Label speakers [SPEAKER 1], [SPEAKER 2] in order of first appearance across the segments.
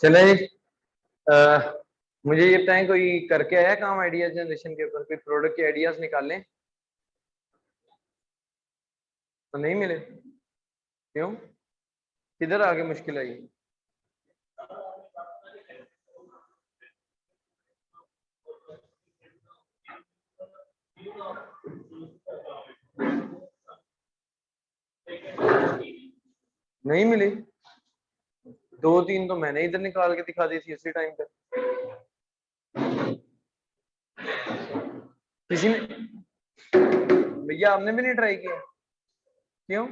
[SPEAKER 1] चले मुझे ये बताएं, कोई करके आया काम आइडिया जनरेशन के ऊपर? कोई प्रोडक्ट के आइडियाज निकालें तो नहीं मिले। क्यों? किधर आगे मुश्किल आई? नहीं मिली। 2-3 तो मैंने इधर निकाल के दिखा दी थी उसी टाइम पे। किसी ने, भैया आपने भी नहीं ट्राई किया? क्यों?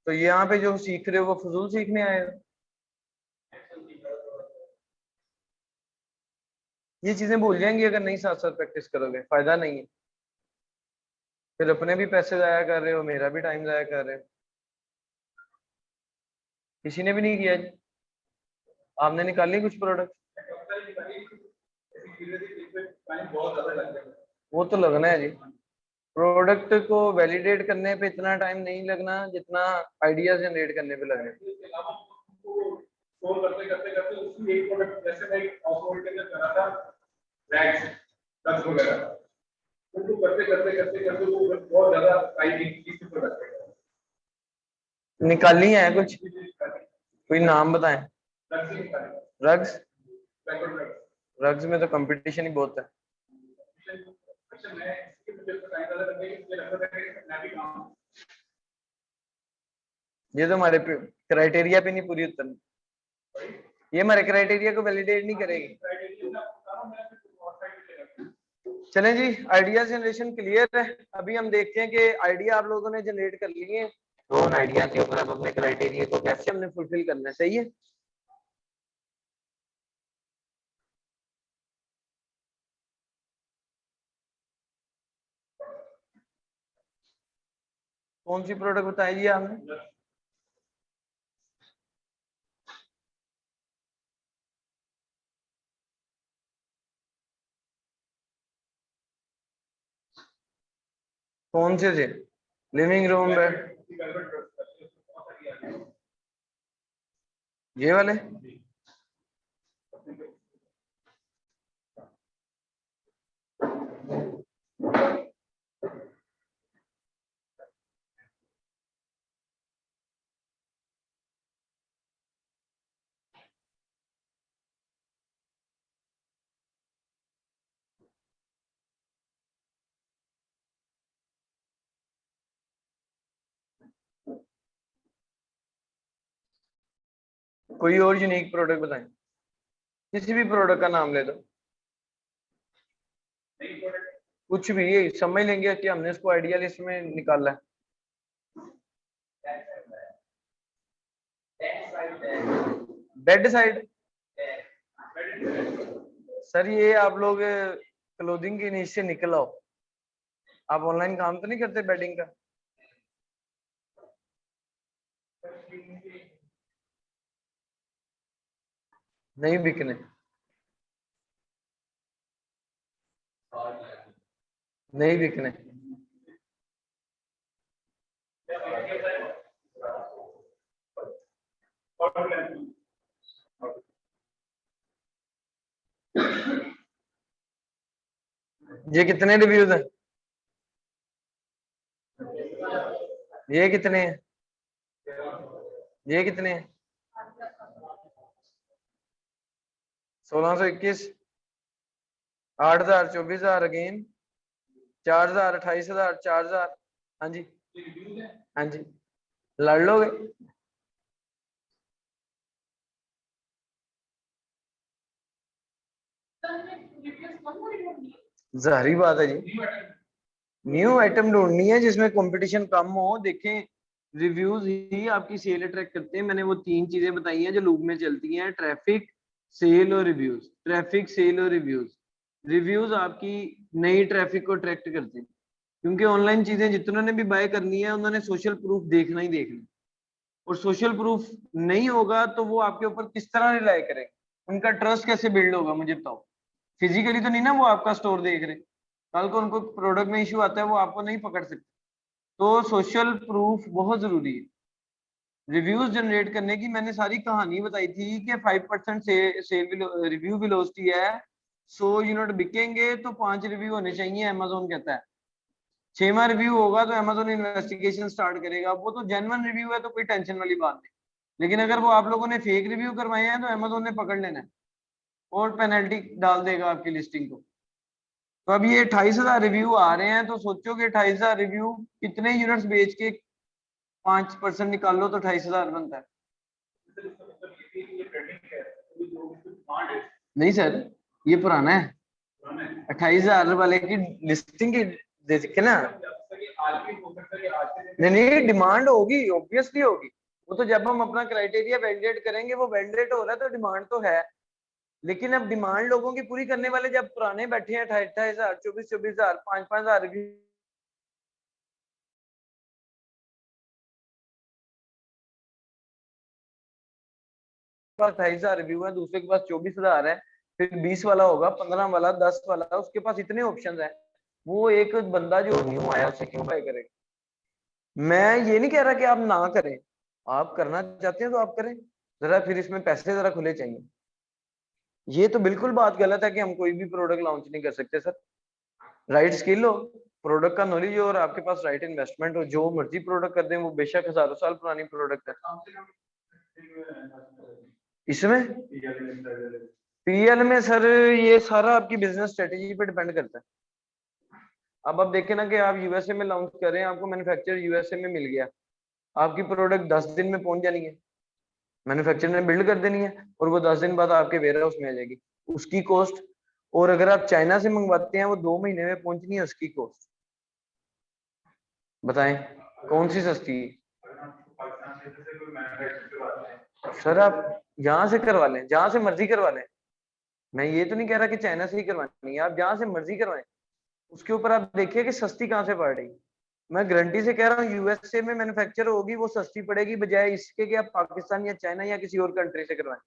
[SPEAKER 1] तो यहाँ पे जो सीख रहे हो वो फजूल सीखने आए हो? ये चीजें भूल जाएंगी अगर नहीं साथ साथ प्रैक्टिस करोगे, फायदा नहीं है। फिर अपने भी पैसे जाया कर रहे हो, मेरा भी टाइम जाया कर रहे हो। किसी ने भी नहीं किया जी। आपने निकाली कुछ प्रोडक्ट? वो तो लगना है जी। प्रोडक्ट को वैलिडेट करने पे इतना टाइम नहीं लगना जितना आइडिया जनरेट करने पे लगना। करते करते करते उसकी एक प्रोडक्ट, जैसे मैं हाउसहोल्ड के अंदर कर रहा था रैक्स टच वगैरह, उनको करते करते करते करते वो बहुत ज्यादा टाइमिंग की प्रोडक्ट निकालनी है। कुछ कोई नाम बताएं। ड्रग्स
[SPEAKER 2] ड्रग्स में तो कंपटीशन ही बहुत है। ये तो हमारे क्राइटेरिया पे नहीं पूरी उतरनी, ये हमारे क्राइटेरिया को वैलिडेट नहीं करेगी। चलें जी, आइडिया जनरेशन क्लियर है। अभी हम देखते हैं कि आइडिया आप लोगों ने जनरेट कर लिए हैं, तो उन आइडिया के ऊपर अब अपने क्राइटेरिया को कैसे हमने फुलफिल करना है। सही है। कौन सी प्रोडक्ट बताई जी आपने? कौन से थे? लिविंग रूम में ये वाले? कोई और यूनिक प्रोडक्ट बताएं, किसी भी प्रोडक्ट का नाम ले दो, कुछ भी, ये समझ लेंगे कि हमने इसको आइडिया लिस्ट में निकाला है। Bed side? सर ये आप लोग क्लोथिंग के नीचे से निकल आओ, आप ऑनलाइन काम तो नहीं करते बेडिंग का? नहीं बिकने, नहीं बिकने। ये कितने रिव्यूज है? ये कितने हैं? ये कितने हैं? 1621, 8000, 24000, अगेन 4000, 28000, 4000। हाँ जी, हाँ जी, लड़ लोगे? जाहिर बात है जी, न्यू आइटम ढूंढनी है जिसमें कंपटीशन कम हो। देखें, रिव्यूज ही आपकी सेल अट्रैक्ट करते हैं। मैंने वो 3 चीजें बताई हैं जो लूप में चलती हैं, ट्रैफिक, सेल और रिव्यूज। ट्रैफिक, सेल और रिव्यूज। रिव्यूज आपकी नई ट्रैफिक को अट्रैक्ट करते हैं, क्योंकि ऑनलाइन चीजें जितनों ने भी बाय करनी है उन्होंने सोशल प्रूफ देखना ही देखना, और सोशल प्रूफ नहीं होगा तो वो आपके ऊपर किस तरह रिलाय करेंगे, उनका ट्रस्ट कैसे बिल्ड होगा मुझे बताओ। फिजिकली तो नहीं ना वो आपका स्टोर देख रहे, कल को उनको प्रोडक्ट में इश्यू आता है वो आपको नहीं पकड़ सकते। तो सोशल प्रूफ बहुत जरूरी है। रिव्यूज जनरेट करने की मैंने सारी कहानी बताई थी कि 5% सेल रिव्यू वेलोसिटी है, 100 यूनिट बिकेंगे तो 5 रिव्यू होने चाहिए, अमेजोन कहता है। 6वां रिव्यू होगा तो अमेजोन इन्वेस्टिगेशन स्टार्ट करेगा। वो तो जेन्युइन रिव्यू है तो कोई टेंशन वाली बात नहीं, लेकिन अगर वो आप लोगों ने फेक रिव्यू करवाए हैं तो अमेजोन ने पकड़ लेना है और पेनल्टी डाल देगा आपकी लिस्टिंग को। तो अब ये 28,000 रिव्यू आ रहे हैं, तो सोचो कि 28,000 रिव्यू कितने यूनिट्स बेच के 5% निकाल लो तो 28,000 बनता है। नहीं सर, ये पुराना है। 28,000 वाले की लिस्टिंग की देखे ना। नहीं नहीं, डिमांड होगी, ऑब्वियसली होगी। वो तो जब हम अपना क्राइटेरिया वैलिडेट करेंगे, वो वैलिडेट हो रहा है तो डिमांड तो है। लेकिन अब डिमांड लोगों की पूरी करने वाले जब पुराने बैठे हैं 28,000, 24,000, 5,000 रिव्यू, पास 28,000 रिव्यू है, दूसरे के पास 24,000 है, फिर 20 वाला होगा, 15 वाला, 10 वाला, उसके पास इतने ऑप्शन है। वो एक बंदा जो न्यू आया उसे क्यों बाय करेगा? मैं ये नहीं कह रहा कि आप ना करें, आप करना चाहते हैं तो आप करें, जरा फिर इसमें पैसे जरा खुले चाहिए। ये तो बिल्कुल बात गलत है कि हम कोई भी प्रोडक्ट लॉन्च नहीं कर सकते सर। राइट स्किल हो, प्रोडक्ट का नॉलेज हो और आपके पास राइट इन्वेस्टमेंट हो, जो मर्जी प्रोडक्ट कर दें, वो बेशक हजारों साल पुरानी प्रोडक्ट है। इसमें पीएल में सर ये सारा आपकी बिजनेस स्ट्रेटेजी पे डिपेंड करता है। अब आप देखें ना कि आप यूएसए में लॉन्च कर रहे हैं, आपको मैन्युफैक्चर यूएसए में मिल गया, आपकी प्रोडक्ट 10 दिन में पहुंच जानी है, मैन्युफैक्चर ने बिल्ड कर देनी है और वो 10 दिन बाद आपके वेयर हाउस में आ जाएगी, उसकी कॉस्ट। और अगर आप चाइना से मंगवाते हैं वो 2 महीने में पहुंचनी है, उसकी कॉस्ट बताएं कौन सी सस्ती है? सर आप जहां से करवा लें, जहां से मर्जी करवा लें, मैं ये तो नहीं कह रहा कि चाइना से ही करवानी है, आप जहां से मर्जी करवाएं, उसके ऊपर आप देखिए कि सस्ती कहां से पड़ रही। मैं गारंटी से कह रहा हूँ यूएसए में मैन्युफैक्चर होगी वो सस्ती पड़ेगी, बजाय इसके कि आप पाकिस्तान या चाइना या किसी और कंट्री से करवाएं।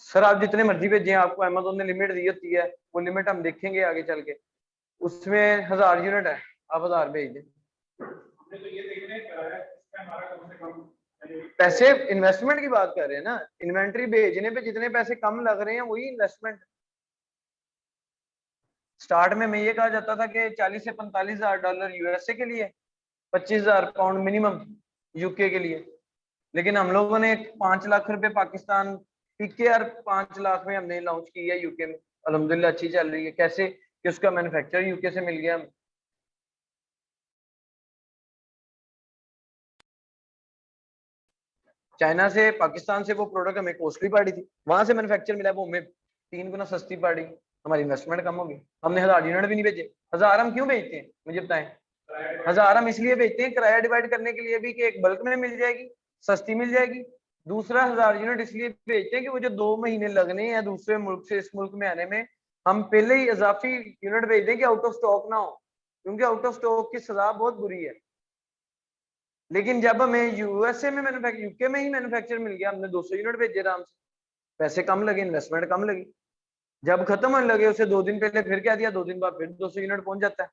[SPEAKER 2] सर आप जितने मर्जी भेजें, आपको अमेज़न ने लिमिट दी होती है, वो लिमिट हम देखेंगे आगे चल के, उसमें 1000 यूनिट है, आप 1000 भेज दें। पैसे इन्वेस्टमेंट की बात कर रहे हैं ना, इन्वेंट्री भेजने पे जितने पैसे कम लग रहे हैं वही इन्वेस्टमेंट। स्टार्ट में मैं ये कहा जाता था कि 40 से 45 हजार डॉलर यूएसए के लिए, 25,000 पाउंड मिनिमम यूके के लिए, लेकिन हम लोगों ने 5 लाख रुपए पाकिस्तान पीकेआर 5 लाख में हमने लॉन्च की है यूके में, अल्हम्दुलिल्लाह अच्छी चल रही है। कैसे कि उसका मैन्युफैक्चर यूके से मिल गया। चाइना से पाकिस्तान से वो प्रोडक्ट हमें कॉस्टली पड़ी थी, वहां से मैन्युफैक्चर मिला, वो हमें 3 गुना सस्ती पड़ी, हमारी इन्वेस्टमेंट कम होगी, हमने 1000 यूनिट भी नहीं भेजे। 1000 हम क्यों भेजते हैं मुझे बताएं? 1000 हम इसलिए भेजते हैं किराया डिवाइड करने के लिए भी, कि एक बल्क में मिल जाएगी, सस्ती मिल जाएगी। दूसरा 1000 यूनिट इसलिए भेजते हैं कि वो जो 2 महीने लगने हैं दूसरे मुल्क से इस मुल्क में आने में, हम पहले ही इजाफी यूनिट भेज दें कि आउट ऑफ स्टॉक ना हो, क्योंकि आउट ऑफ स्टॉक की सजा बहुत बुरी है। लेकिन जब हमें यूएसए में मैन्युफैक्चर, यूके में ही मैन्युफैक्चर मिल गया, हमने 200 यूनिट भेजे आराम से, पैसे कम लगे, इन्वेस्टमेंट कम लगी, जब खत्म होने लगे उसे 2 दिन पहले फिर क्या दिया, 2 दिन बाद फिर 200 यूनिट पहुंच जाता है।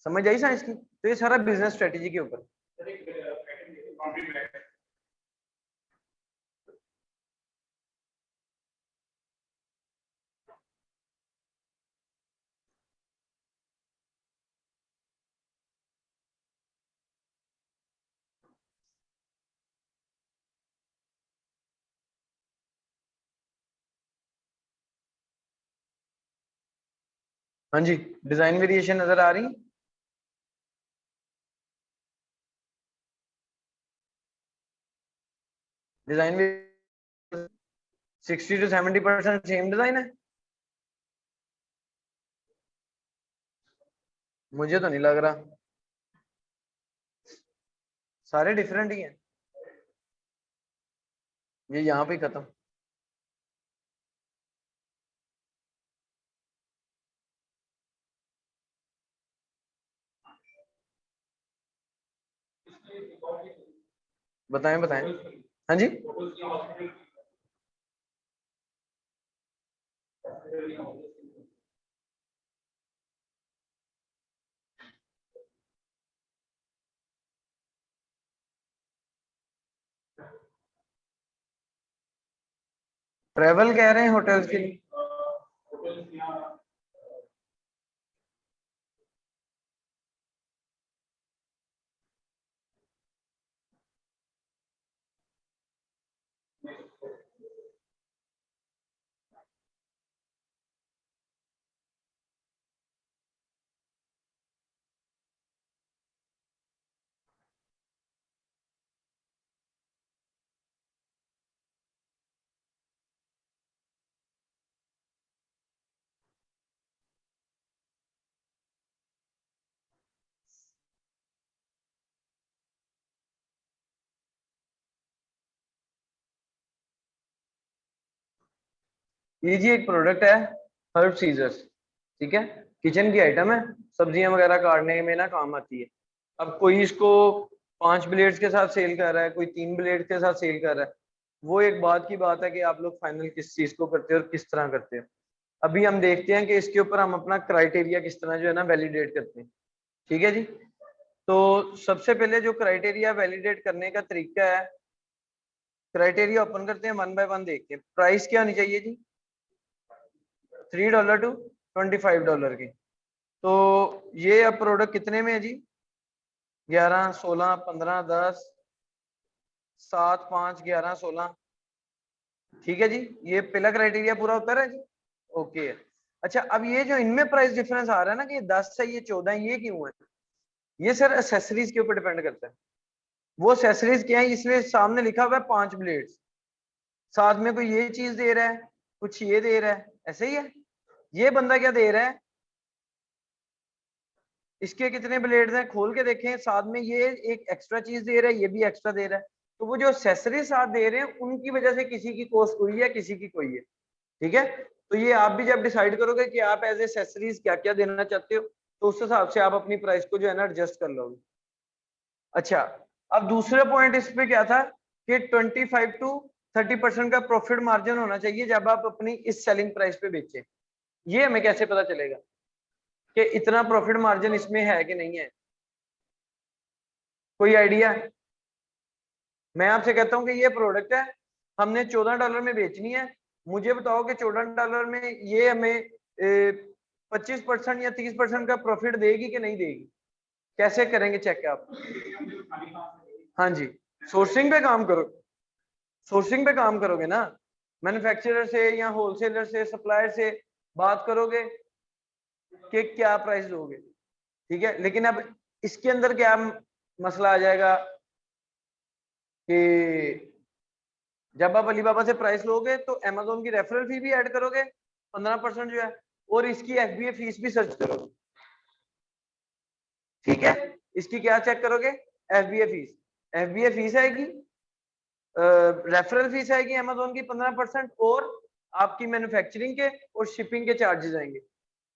[SPEAKER 2] समझ आई साइंस की? तो ये सारा बिजनेस स्ट्रेटेजी के ऊपर। हाँ जी, डिजाइन वेरिएशन नजर आ रही? डिजाइन 60 to 70% सेम डिजाइन है, मुझे तो नहीं लग रहा, सारे डिफरेंट ही हैं। ये यहाँ पे खत्म। बताएं बताएं। हाँ जी, ट्रेवल कह रहे हैं होटल्स के लिए? ये जी एक प्रोडक्ट है, हर्ब सीजर्स, ठीक है, किचन की आइटम है, सब्जियां वगैरह काटने में ना काम आती है। अब कोई इसको 5 ब्लेड्स के साथ सेल कर रहा है, कोई 3 ब्लेड के साथ सेल कर रहा है, वो एक बात की बात है कि आप लोग फाइनल किस चीज को करते हो और किस तरह करते हो। अभी हम देखते हैं कि इसके ऊपर हम अपना क्राइटेरिया किस तरह जो है ना वैलिडेट करते हैं, ठीक है जी। तो सबसे पहले जो क्राइटेरिया वैलिडेट करने का तरीका है, क्राइटेरिया ओपन करते हैं, 1 बाय 1 देखते हैं। प्राइस क्या होनी चाहिए जी? $3 to $25 की। तो ये अब प्रोडक्ट कितने में है जी? 11, 16, 15, 10, 7, 5, 11, 16, ठीक है जी, ये पहला क्राइटेरिया पूरा होता है जी, ओके। अच्छा, अब ये जो इनमें प्राइस डिफरेंस आ रहा है ना कि ये 10 है ये 14 है, ये क्यों है? ये सर एसेसरीज के ऊपर डिपेंड करता है। वो एसेसरीज क्या है, इसमें सामने लिखा हुआ है 5 ब्लेड्स, साथ में कोई ये चीज दे रहा है, कुछ ये दे रहा है, ऐसे ही है। ये बंदा क्या दे रहा है, इसके कितने ब्लेड्स हैं खोल के देखें, साथ में ये एक एक्स्ट्रा चीज दे रहा है, ये भी एक्स्ट्रा दे रहा है। तो वो जो एक्सेसरी साथ दे रहे हैं उनकी वजह से किसी की कॉस्ट कोई है, किसी की कोई है, ठीक है। तो ये आप भी जब डिसाइड करोगे कि आप एज एक्सेसरीज क्या क्या देना चाहते हो, तो उस हिसाब से आप अपनी प्राइस को जो है ना एडजस्ट कर लोगे। अच्छा, अब दूसरा पॉइंट इस पे क्या था कि 25 to 30% का प्रॉफिट मार्जिन होना चाहिए जब आप अपनी इस सेलिंग प्राइस पे बेचें। ये हमें कैसे पता चलेगा कि इतना प्रॉफिट मार्जिन इसमें है कि नहीं है? कोई आइडिया? मैं आपसे कहता हूं कि ये प्रोडक्ट है, हमने $14 में बेचनी है, मुझे बताओ कि $14 में ये हमें 25% या 30% का प्रॉफिट देगी कि नहीं देगी? कैसे करेंगे चेक आप? हाँ जी, सोर्सिंग पे काम करो, सोर्सिंग पे काम करोगे ना, मैन्युफैक्चरर से या होलसेलर से सप्लायर से बात करोगे कि क्या प्राइस दोगे, ठीक है। लेकिन अब इसके अंदर क्या मसला आ जाएगा कि जब आप अलीबाबा से प्राइस लोगे तो अमेजोन की रेफरल फी भी ऐड करोगे 15% जो है, और इसकी एफबीए फीस भी सर्च करोगे, ठीक है। इसकी क्या चेक करोगे? एफबीए फीस, एफबीए फीस आएगी, रेफरल फीस आएगी अमेजोन की 15%, और आपकी मैन्युफैक्चरिंग के और शिपिंग के चार्जेस आएंगे,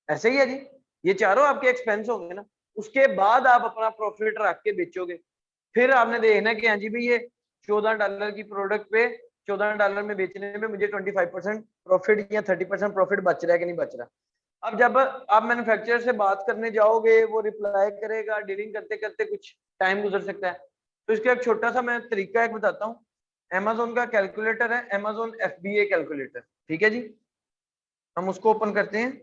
[SPEAKER 2] ऐसे ही है जी। ये चारों आपके एक्सपेंस होंगे ना, उसके बाद आप अपना प्रॉफिट रख के बेचोगे। फिर आपने देखना कि हाँ जी भाई ये $14 की प्रोडक्ट पे $14 में बेचने में मुझे 25% प्रॉफिट या 30% प्रॉफिट बच रहा है कि नहीं बच रहा। अब जब आप मैन्युफैक्चरर से बात करने जाओगे, वो रिप्लाई करेगा, डीलिंग करते करते कुछ टाइम गुजर सकता है। तो इसका एक छोटा सा मैं तरीका एक बताता हूँ। अमेजोन का कैलकुलेटर है, अमेजोन एफबीए कैलकुलेटर, ठीक है जी। हम उसको ओपन करते हैं।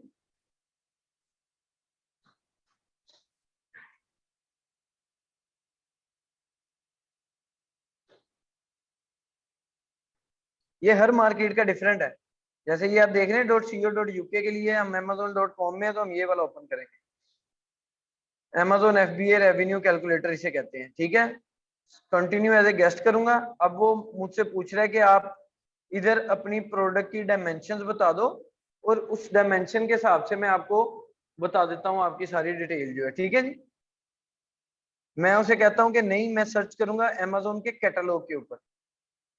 [SPEAKER 2] ये हर मार्केट का डिफरेंट है। जैसे ये आप देख रहे हैं .co.uk के लिए, हम amazon.com में है तो हम ये वाला ओपन करेंगे, Amazon FBA रेवेन्यू कैलकुलेटर इसे कहते हैं, ठीक है। कंटिन्यू एज ए गेस्ट करूंगा। अब वो मुझसे पूछ रहा है कि आप इधर अपनी प्रोडक्ट की डायमेंशंस बता दो, और उस डायमेंशन के हिसाब से मैं आपको बता देता हूँ आपकी सारी डिटेल जो है, ठीक है जी। मैं उसे कहता हूँ कि नहीं, मैं सर्च करूंगा Amazon के कैटलॉग के ऊपर।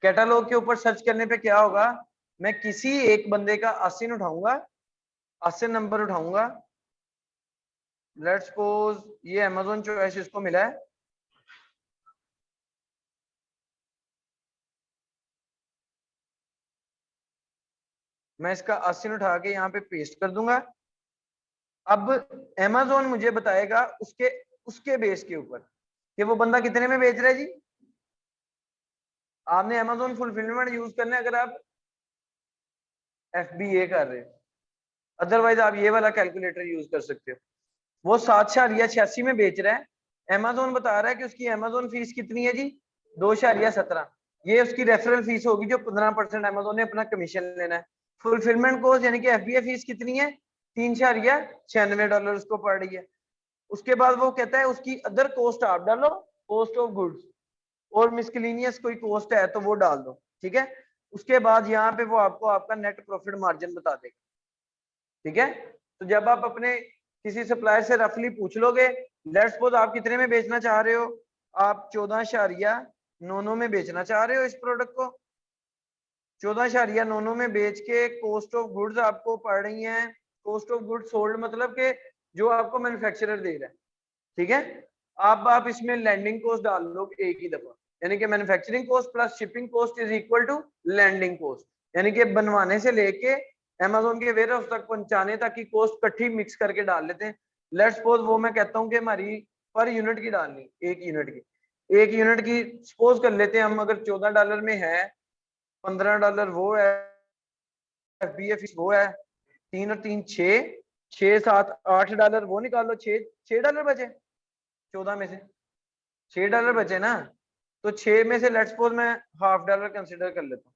[SPEAKER 2] कैटलॉग के ऊपर सर्च करने पे क्या होगा, मैं किसी एक बंदे का आसिन उठाऊंगा, आसिन नंबर उठाऊंगा। लेट्स सपोज ये Amazon चॉइस इसको मिला है, मैं इसका आसिन उठा के यहाँ पे पेस्ट कर दूंगा। अब Amazon मुझे बताएगा उसके उसके बेस के ऊपर कि वो बंदा कितने में बेच रहा है जी। आपने Amazon फुलफिलमेंट यूज करना है अगर आप FBA कर रहे हो, अदरवाइज आप ये वाला कैलकुलेटर यूज कर सकते हो। वो 7.86 में बेच रहा है, Amazon बता रहा है कि उसकी Amazon फीस कितनी है जी, 2.17। ये उसकी रेफरल फीस होगी जो 15% Amazon ने अपना कमीशन लेना है। फुलफिलमेंट कॉस्ट यानी कि FBA फीस कितनी है, $3.96 उसको पड़ रही है। उसके बाद वो कहता है उसकी अदर कॉस्ट आप डालो, कॉस्ट ऑफ गुड्स और मिसकेलेनियस कोई कॉस्ट है तो वो डाल दो, ठीक है। उसके बाद यहाँ पे वो आपको आपका नेट प्रॉफिट मार्जिन बता देगा, ठीक है। तो जब आप अपने किसी सप्लायर से रफली पूछ लोगे, लेट्स सपोज आप कितने में बेचना चाह रहे हो, आप 14.99 में बेचना चाह रहे हो इस प्रोडक्ट को, 14.99 में बेच के कॉस्ट ऑफ गुड्स आपको पड़ रही है, कॉस्ट ऑफ गुड्स सोल्ड मतलब के जो आपको मैन्युफैक्चरर दे रहा है, ठीक है। अब आप इसमें लैंडिंग कॉस्ट डाल लो एक ही दफा, यानी कि manufacturing cost plus shipping cost is equal to landing cost, यानी कि बनवाने से लेके Amazon के वेयर हाउस तक पहुंचाने तक की कॉस्ट इकट्ठी मिक्स करके डाल लेते हैं। लेट्स सपोज वो मैं कहता हूँ कि हमारी पर यूनिट की डालनी, एक यूनिट की सपोज कर लेते हैं हम, अगर $14 में है, $15 वो है, FBA फीस वो है, 3 और 3 6, 6 7 $8 वो निकाल लो, $6 बचे 14 में से, $6 बचे ना। तो 6 में से लेट्स सपोज मैं $1/2 कंसिडर कर लेता हूँ,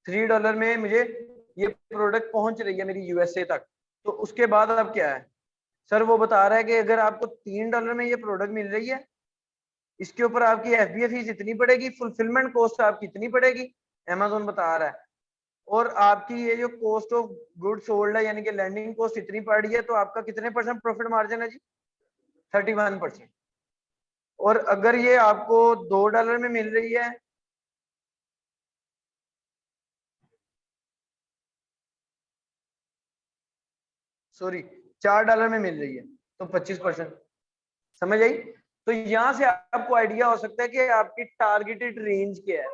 [SPEAKER 2] $3 में मुझे ये प्रोडक्ट पहुंच रही है मेरी यूएसए तक। तो उसके बाद अब क्या है सर, वो बता रहा है कि अगर आपको $3 में ये प्रोडक्ट मिल रही है, इसके ऊपर आपकी एफबीए फीस इतनी पड़ेगी, फुलफिलमेंट कॉस्ट आपकी इतनी पड़ेगी, अमेजोन बता रहा है, और आपकी ये जो कॉस्ट ऑफ गुड सोल्ड है यानी कि लैंडिंग कॉस्ट इतनी पड़ रही है, तो आपका कितने % प्रॉफिट मार्जिन है जी? 31%। और अगर ये आपको $2 में मिल रही है, सॉरी $4 में मिल रही है, तो 25%। समझ आई? तो यहां से आपको आइडिया हो सकता है कि आपकी टारगेटेड रेंज क्या है।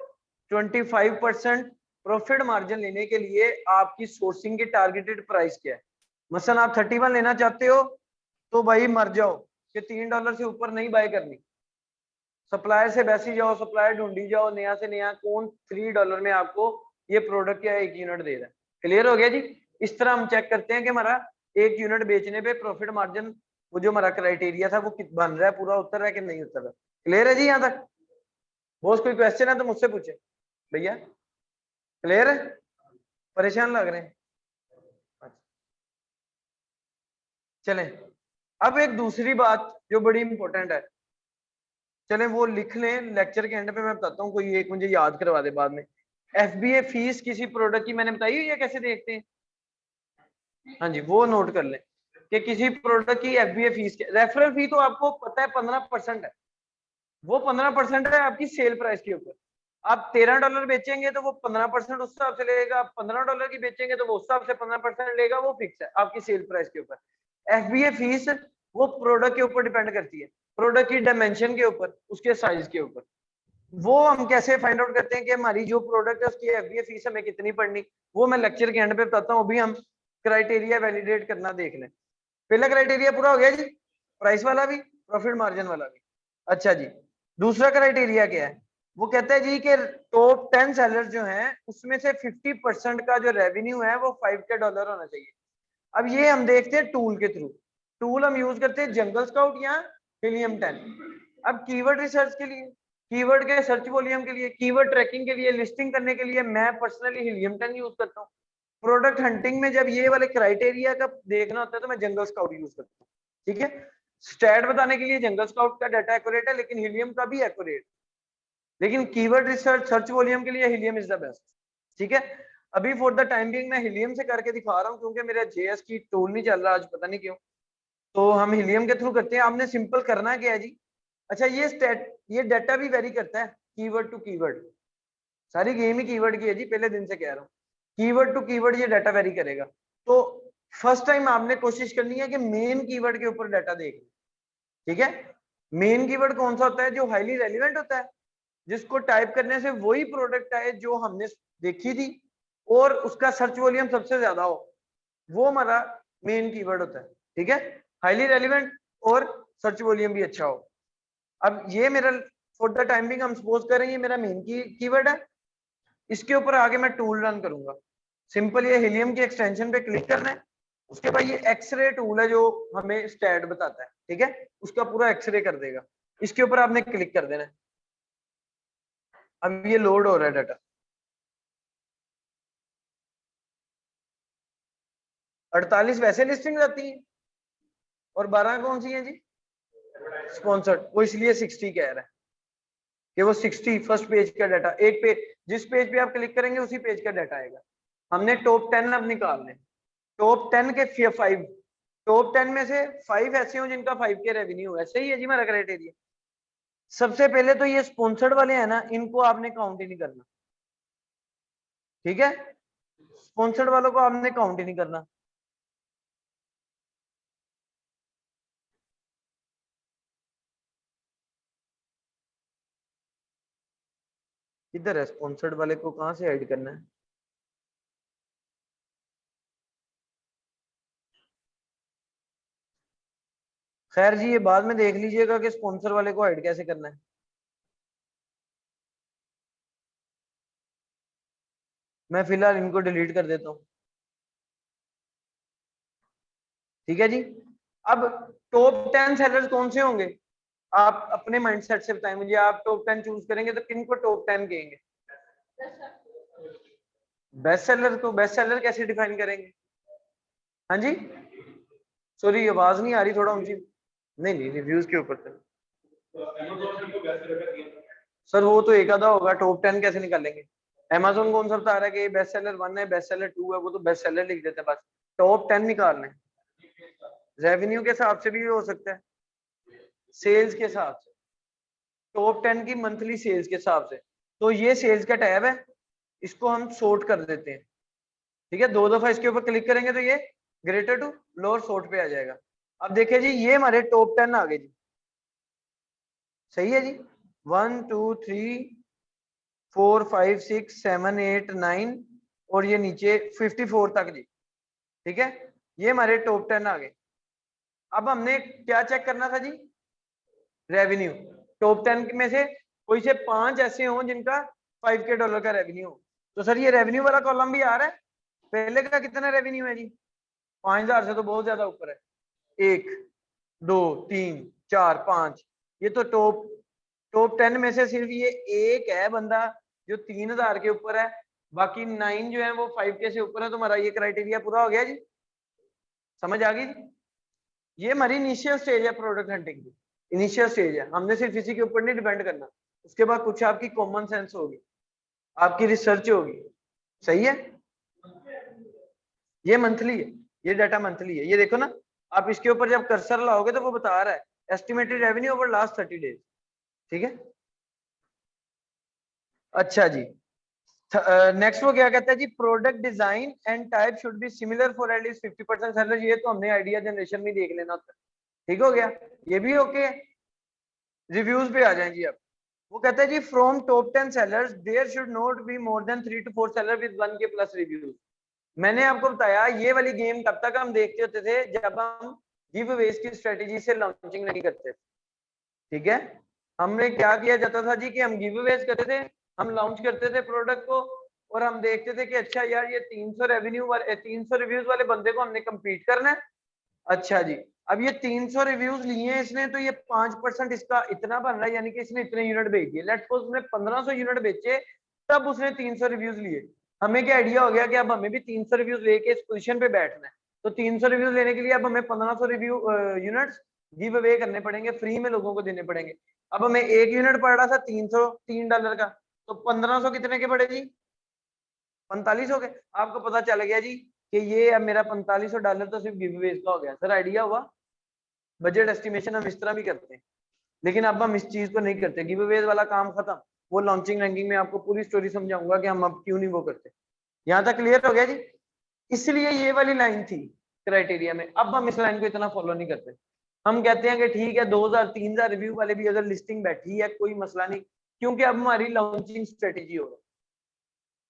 [SPEAKER 2] 25% प्रॉफिट मार्जिन लेने के लिए आपकी सोर्सिंग की टारगेटेड प्राइस क्या है। मसलन आप 31 लेना चाहते हो, तो भाई मर जाओ कि $3 से ऊपर नहीं बाय करनी, सप्लायर से बैसी जाओ, सप्लायर ढूंढी जाओ, नया से नया कौन $3 में आपको ये प्रोडक्ट या 1 यूनिट दे रहा है। क्लियर हो गया जी? इस तरह हम चेक करते हैं कि हमारा 1 यूनिट बेचने पे प्रॉफिट मार्जिन, वो जो हमारा क्राइटेरिया था वो बन रहा है, पूरा उतर रहा है कि नहीं उतर रहा। क्लियर है जी? यहाँ तक बॉस कोई क्वेश्चन है तो मुझसे पूछे भैया। क्लियर है? परेशान लग रहे हैं? चलें, अब एक दूसरी बात जो बड़ी इंपॉर्टेंट है, चलें वो लिख लें, लेक्चर के एंड पे मैं बताता हूँ, कोई एक मुझे याद करवा दे बाद में। एफबीए फीस किसी प्रोडक्ट की मैंने बताई है, या कैसे देखते हैं? हाँ जी, वो नोट कर लें कि किसी प्रोडक्ट की एफबीए फीस, रेफरल फी तो आपको पता है 15% है, वो 15% है आपकी सेल प्राइस के ऊपर। आप $13 बेचेंगे तो वो 15% उस हिसाब से लेगा, आप $15 की बेचेंगे तो वो उस हिसाब से 15% लेगा, वो फिक्स है आपकी सेल प्राइस के ऊपर। एफबीए फीस वो प्रोडक्ट के ऊपर डिपेंड करती है, प्रोडक्ट की डायमेंशन के ऊपर, उसके साइज के ऊपर। वो हम कैसे फाइंड आउट करते हैं कि हमारी जो प्रोडक्ट है उसकी एफबीए फीस हमें कितनी पड़नी, वो मैं लेक्चर के एंड पे बताता हूँ। अभी हम क्राइटेरिया वैलिडेट करना देख लें। पहला क्राइटेरिया पूरा हो गया जी, प्राइस वाला भी, प्रॉफिट मार्जिन वाला भी। अच्छा जी, दूसरा क्राइटेरिया क्या है? वो कहता है जी कि टॉप 10 सेलर जो हैं उसमें से 50% का जो रेवेन्यू है वो $5K होना चाहिए। अब ये हम देखते हैं टूल के थ्रू। टूल हम यूज करते हैं जंगल स्काउट या हीलियम 10। अब कीवर्ड रिसर्च के लिए, कीवर्ड के सर्च वॉल्यूम के लिए, कीवर्ड ट्रैकिंग के लिए, लिस्टिंग करने के लिए मैं पर्सनली हीलियम 10 यूज करता हूँ। प्रोडक्ट हंटिंग में जब ये वाले क्राइटेरिया का देखना होता है तो मैं जंगल स्काउट यूज करता हूँ। ठीक है, स्टैट बताने के लिए जंगल स्काउट का डाटा एक्यूरेट है, लेकिन हीलियम का भी एक्यूरेट, लेकिन कीवर्ड रिसर्च सर्च वॉल्यूम के लिए हीलियम इज द बेस्ट। ठीक है, अभी फॉर द टाइम बिंग मैं हीलियम से करके दिखा रहा हूँ, क्योंकि मेरा जेएस की टूल नहीं चल रहा आज, पता नहीं क्यों, तो हम हीलियम के थ्रू करते हैं। आपने सिंपल करना क्या है जी? अच्छा, ये डाटा भी वेरी करता है कीवर्ड टू कीवर्ड, सारी गेम ही कीवर्ड की है जी, पहले दिन से कह रहा हूँ। कीवर्ड टू कीवर्ड ये डाटा वेरी करेगा। तो फर्स्ट टाइम आपने कोशिश करनी है कि मेन कीवर्ड के ऊपर डाटा देख। ठीक है, मेन कीवर्ड कौन सा होता है? जो हाईली रेलिवेंट होता है, जिसको टाइप करने से वही प्रोडक्ट आए जो हमने देखी थी और उसका सर्च वॉल्यूम सबसे ज्यादा हो, वो हमारा मेन कीवर्ड होता है। ठीक है, हाईली रेलिवेंट और सर्च वॉल्यूम भी अच्छा हो। अब ये मेरा फॉर द टाइमिंग हम सपोज करें ये मेरा मेन कीवर्ड है, इसके ऊपर आगे मैं टूल रन करूंगा। सिंपल ये हीलियम की एक्सटेंशन पे क्लिक करना है, उसके बाद ये एक्सरे टूल है जो हमें स्टैट बताता है। ठीक है, उसका पूरा एक्सरे कर देगा, इसके ऊपर आपने क्लिक कर देना है। अब ये लोड हो रहा है डाटा। 48 वैसे लिस्टिंग आती है और 12 कौन सी है जी? स्पॉन्सर्ड। वो इसलिए 60 कह रहा है कि वो 60 फर्स्ट पेज का डाटा, एक पेज, जिस पेज पे आप क्लिक करेंगे उसी पेज का डाटा आएगा। हमने टॉप 10 अब निकालने, टॉप 10 के 5, टॉप 10 में से 5 ऐसे हो जिनका 5K रेवेन्यू है। सही है जी मेरा क्राइटेरिया। सबसे पहले तो ये स्पॉन्सर्ड वाले हैं ना, इनको आपने काउंट ही नहीं करना। ठीक है, स्पॉन्सर्ड वालों को आपने काउंट ही नहीं करना। इधर है, स्पॉन्सर्ड वाले को कहां से ऐड करना है? खैर जी, ये बाद में देख लीजिएगा कि स्पॉन्सर वाले को ऐड कैसे करना है। मैं फिलहाल इनको डिलीट कर देता हूँ। ठीक है जी, अब टॉप 10 सेलर्स कौन से होंगे? आप अपने माइंडसेट से बताएं मुझे, आप टॉप 10 चूज करेंगे तो किन को टॉप 10 कहेंगे? बेस्ट सेलर को। बेस्ट सेलर कैसे डिफाइन करेंगे? हाँ जी, सॉरी आवाज नहीं आ रही, थोड़ा ऊंची। नहीं नहीं, रिव्यूज के ऊपर तो सर वो तो एक आधा होगा, टॉप 10 कैसे निकालेंगे? Amazon कौन सा बता रहा है कि बेस्ट सेलर 1 है, बेस्ट सेलर 2 है, वो तो बेस्ट सेलर लिख देते हैं बस। टॉप 10 निकालने रेवेन्यू के हिसाब से भी हो सकता है, सेल्स के हिसाब से, टॉप 10 की मंथली सेल्स के हिसाब से। तो ये सेल्स का टैब है, इसको हम सॉर्ट कर देते हैं। ठीक है, 2 दफा इसके ऊपर क्लिक करेंगे तो ये ग्रेटर टू लोअर सॉर्ट पे आ जाएगा। अब देखिए जी, ये हमारे टॉप 10 आ गए जी। सही है जी, 1 2 3 4 5 6 7 8 9 और ये नीचे 54 तक जी। ठीक है, ये हमारे टॉप 10 आ गए। अब हमने क्या चेक करना था जी? रेवेन्यू। टॉप 10 में से कोई से 5 ऐसे हों जिनका $5K का रेवेन्यू हो। तो सर ये रेवेन्यू वाला कॉलम भी आ रहा है। पहले का कितना रेवेन्यू है जी? 5000 से तो बहुत ज्यादा ऊपर है। 1 2 3 4 5, ये तो टॉप 10 में से सिर्फ ये एक है बंदा जो 3000 के ऊपर है, बाकी 9 जो है वो 5K से ऊपर है। तो हमारा ये क्राइटेरिया पूरा हो गया जी। समझ आ गई? ये हमारी इनिशियल स्टेज है प्रोडक्ट हंटिंग की। इनिशियल स्टेज है, हमने सिर्फ इसी के ऊपर नहीं डिपेंड करना। उसके बाद कुछ आपकी कॉमन सेंस होगी, आपकी रिसर्च होगी। सही है, ये मंथली है, ये डाटा मंथली है। ये देखो ना, आप इसके ऊपर जब कर्सर लाओगे तो वो बता रहा है estimated revenue over last 30 days. ठीक है, अच्छा जी। नेक्स्ट वो क्या कहता है जी? Product design and type should be similar for at least 50% seller. ये तो हमने आइडिया जनरेशन में देख लेना था। ठीक हो गया, ये भी ओके। रिव्यूज पे आ जाएं जी अब। वो कहता है जी from top 10 sellers there should not be more than 3 to 4 seller with 1K plus reviews. मैंने आपको बताया ये वाली गेम तब तक हम देखते होते थे जब हम गिव अवेज की स्ट्रेटेजी से लॉन्चिंग नहीं करते थे। ठीक है, हमने क्या किया जाता था जी कि हम गिव अवेज करते थे, हम लॉन्च करते थे प्रोडक्ट को, और हम देखते थे कि अच्छा यार ये 300 रेवेन्यू वाले 300 रिव्यूज वाले बंदे को हमने कंपीट करना है। अच्छा जी, अब ये 300 रिव्यूज लिए हैं इसने, तो ये 5% इसका इतना बन रहा है, यानी कि इसने इतने यूनिट बेच दिए। लेट्स सपोज उसने 1500 यूनिट बेचे, तब उसने 300 रिव्यूज लिए। हमें क्या आइडिया हो गया कि अब हमें भी 300 रिव्यूज लेके इस पोजीशन पे बैठना है। तो 300 रिव्यूज लेने के लिए अब हमें 1500 रिव्यू यूनिट्स गिव अवे करने पड़ेंगे, फ्री में लोगों को देने पड़ेंगे। अब हमें एक यूनिट पड़ रहा था $303 का, तो 1500 कितने के पड़े जी? 45 हो गए। आपको पता चल गया जी कि ये अब मेरा $4500 तो सिर्फ गिव अवेज का हो गया। सर आइडिया हुआ? बजट एस्टिमेशन हम इस तरह भी करते हैं, लेकिन अब हम इस चीज को नहीं करते। गिव अवेज वाला काम खत्म। वो लॉन्चिंग रैंकिंग में आपको पूरी स्टोरी समझाऊंगा कि हम अब क्यों नहीं वो करते। यहाँ तक क्लियर हो गया जी? इसलिए ये वाली लाइन थी क्राइटेरिया में। अब हम इस लाइन को इतना फॉलो नहीं करते। हम कहते हैं कि ठीक है 2000-3000 रिव्यू वाले भी अगर लिस्टिंग बैठी है कोई मसला नहीं, क्योंकि अब हमारी लॉन्चिंग स्ट्रेटेजी हो रही है।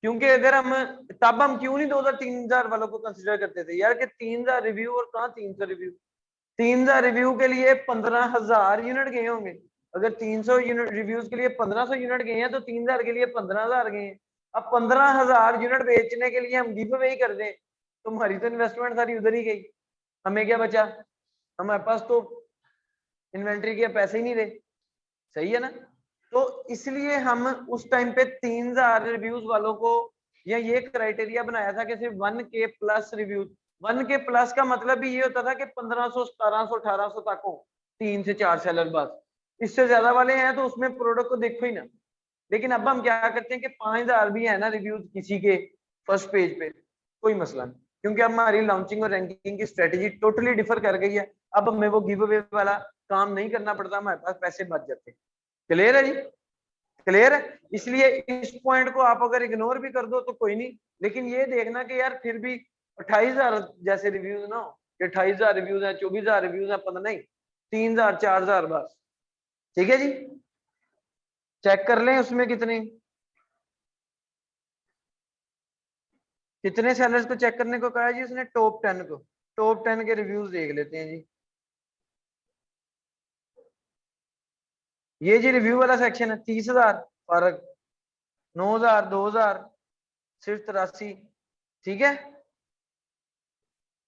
[SPEAKER 2] क्योंकि अगर हम तब हम क्यों नहीं 2000-3000 वालों को कंसिडर करते थे यार कि 3000 रिव्यू और कहाँ 300 रिव्यू। 3000 रिव्यू के लिए 15,000 यूनिट गए होंगे। अगर 300 यूनिट रिव्यूज के लिए 1500 यूनिट गए हैं तो 3000 के लिए 15,000 गए हैं। अब 15,000 यूनिट बेचने के लिए हम गिव अवे कर दें तो हमारी तो इन्वेस्टमेंट सारी उधर ही गई। हमें क्या बचा? हमारे पास तो इन्वेंट्री के पैसे ही नहीं रहे। सही है ना? तो इसलिए हम उस टाइम पे 3000 रिव्यूज वालों को या ये क्राइटेरिया बनाया था कि सिर्फ 1K plus reviews. 1K plus का मतलब भी ये होता था कि 1500 1700 1800 तक हो, 3 से 4 सेलर बस। इससे ज्यादा वाले हैं तो उसमें प्रोडक्ट को देखो ही ना। लेकिन अब हम क्या करते हैं कि 5000 भी है ना रिव्यूज किसी के फर्स्ट पेज पे, कोई मसला नहीं, क्योंकि अब हमारी लॉन्चिंग और रैंकिंग की स्ट्रेटेजी टोटली डिफर कर गई है। अब हमें वो गिव अवे वाला काम नहीं करना पड़ता, हमारे पास पैसे बच जाते हैं। क्लियर है जी? क्लियर है? इसलिए इस पॉइंट को आप अगर इग्नोर भी कर दो तो कोई नहीं, लेकिन ये देखना कि यार फिर भी 28,000 जैसे रिव्यूज ना हो कि 28,000 रिव्यूज है, 24,000 रिव्यूज है, पता नहीं 3,000 4,000 बस। ठीक है जी, चेक कर लें उसमें कितने कितने सेलर्स को चेक करने को कहा जी उसने? टॉप 10 को। टॉप 10 के रिव्यूज देख लेते हैं जी। ये जी रिव्यू वाला सेक्शन है। 30,000 फर्क, 9,000 2,000 सिर्फ 83। ठीक है,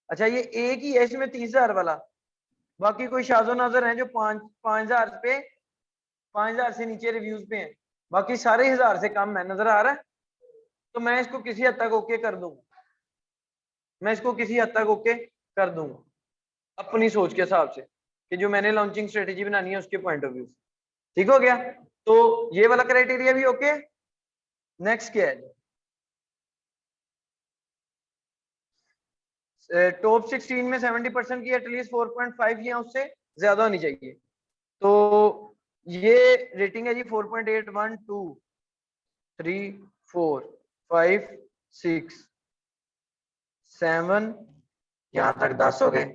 [SPEAKER 2] अच्छा ये एक ही है इसमें 30,000 वाला। बाकी कोई शाजो नजर है जो 5,000 पे 5,000 से नीचे रिव्यूज पे हैं, बाकी सारे 1,000 से कम है, नजर आ रहा है? तो मैं इसको किसी हद तक ओके कर दूंगा, मैं इसको किसी हद तक ओके कर दूंगा अपनी सोच के हिसाब से, कि जो मैंने लॉन्चिंग स्ट्रेटेजी बनानी है उसके पॉइंट ऑफ व्यू से। ठीक हो गया? तो ये वाला क्राइटेरिया भी ओके। नेक्स्ट क्या है? टॉप 16 में 70% की एटलीस्ट 4.5 या उससे ज्यादा होनी चाहिए। तो ये रेटिंग है जी 4.8 1 2 3 4 5 6 7, यहां तक 10 हो गए,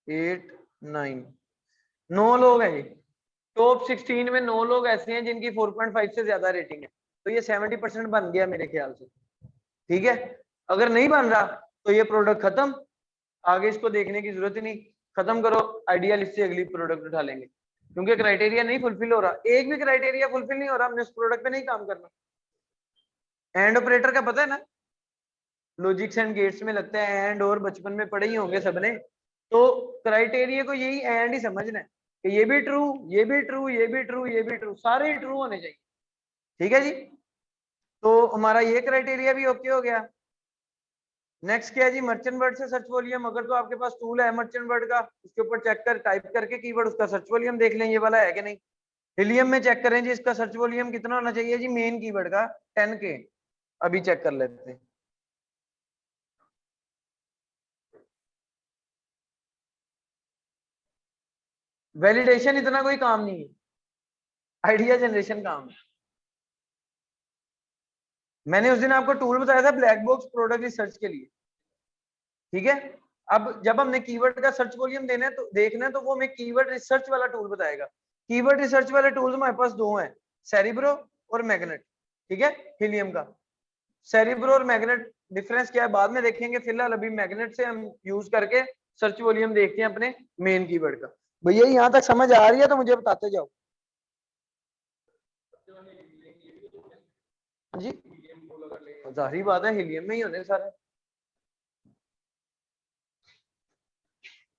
[SPEAKER 2] 8 9 9 लोग हैं जी। टॉप 16 में 9 लोग ऐसे हैं जिनकी 4.5 से ज्यादा रेटिंग है, तो ये 70% बन गया मेरे ख्याल से। ठीक है, अगर नहीं बन रहा तो ये प्रोडक्ट खत्म, आगे इसको देखने की जरूरत ही नहीं, खत्म करो, आइडिया लिस्ट से अगली प्रोडक्ट उठा लेंगे, क्योंकि क्राइटेरिया नहीं फुलफिल हो रहा, एक भी क्राइटेरिया फुलफिल नहीं हो रहा, हमने उस प्रोडक्ट पे नहीं काम करना। एंड ऑपरेटर का पता है ना, लॉजिक्स एंड गेट्स में लगता है एंड, और बचपन में पढ़े ही होंगे सबने। तो क्राइटेरिया को यही एंड ही समझना है कि ये भी ट्रू, ये भी ट्रू, ये भी ट्रू, ये भी ट्रू, सारे ट्रू होने चाहिए। ठीक है जी, तो हमारा ये क्राइटेरिया भी ओके हो गया। नेक्स्ट क्या है जी? मर्चेंट वर्ड से सर्च वॉल्यूम। अगर तो आपके पास टूल है मर्चेंट वर्ड का, उसके ऊपर चेक कर, टाइप करके कीवर्ड, उसका सर्च वॉल्यूम देख लें ये वाला है कि नहीं। हिलियम में चेक करें जी, इसका सर्च वॉल्यूम कितना होना चाहिए जी मेन कीवर्ड का? 10K। अभी चेक कर लेते हैं। वैलिडेशन इतना कोई काम नहीं है, आइडिया जनरेशन काम है। मैंने उस दिन आपको टूल बताया था ब्लैक बॉक्स प्रोडक्ट रिसर्च के लिए। ठीक है, अब जब हमने कीवर्ड का सर्च वॉल्यूम देना है तो देखना है, तो वो हमें कीवर्ड रिसर्च वाला टूल बताएगा। कीवर्ड रिसर्च वाले टूल्स हमारे पास दो हैं, सेरिब्रो और मैग्नेट। ठीक है, हिलियम का सेरिब्रो और मैग्नेट डिफरेंस क्या है बाद में देखेंगे, फिलहाल अभी मैग्नेट से हम यूज करके सर्च वॉल्यूम देखते हैं अपने मेन कीवर्ड का। भैया यहाँ तक समझ आ रही है तो मुझे बताते जाओ जी। जाहिर बात है हिलियम में ही होने सारे।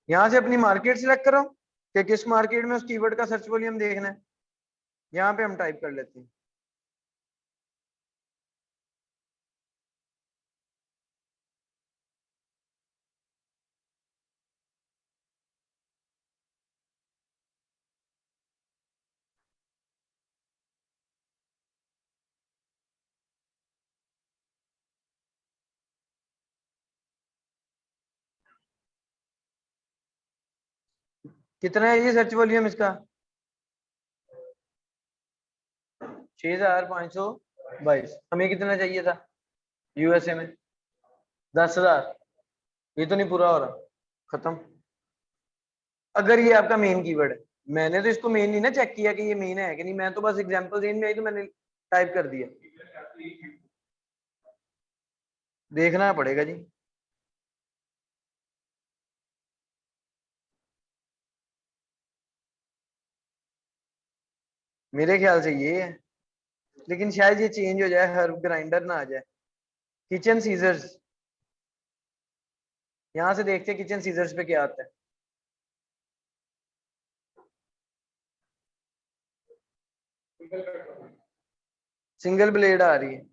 [SPEAKER 2] यहाँ से अपनी मार्केट सिलेक्ट करो कि किस मार्केट में उस कीवर्ड का सर्च वॉल्यूम देखना है, यहाँ पे हम टाइप कर लेते हैं। कितना है ये सर्च वॉल्यूम इसका? 6,522। हमें कितना चाहिए था यूएसए में? 10,000। ये तो नहीं पूरा हो रहा, खत्म। अगर ये आपका मेन कीवर्ड है, मैंने तो इसको मेन नहीं ना चेक किया कि ये मेन है कि नहीं, मैं तो बस एग्जांपल देने में आई तो मैंने टाइप कर दिया। देखना पड़ेगा जी। मेरे ख्याल से ये है, लेकिन शायद ये चेंज हो जाए, हर्ब ग्राइंडर ना आ जाए। किचन सीजर्स, यहाँ से देखते हैं किचन सीजर्स पे क्या आता है। सिंगल ब्लेड आ रही है,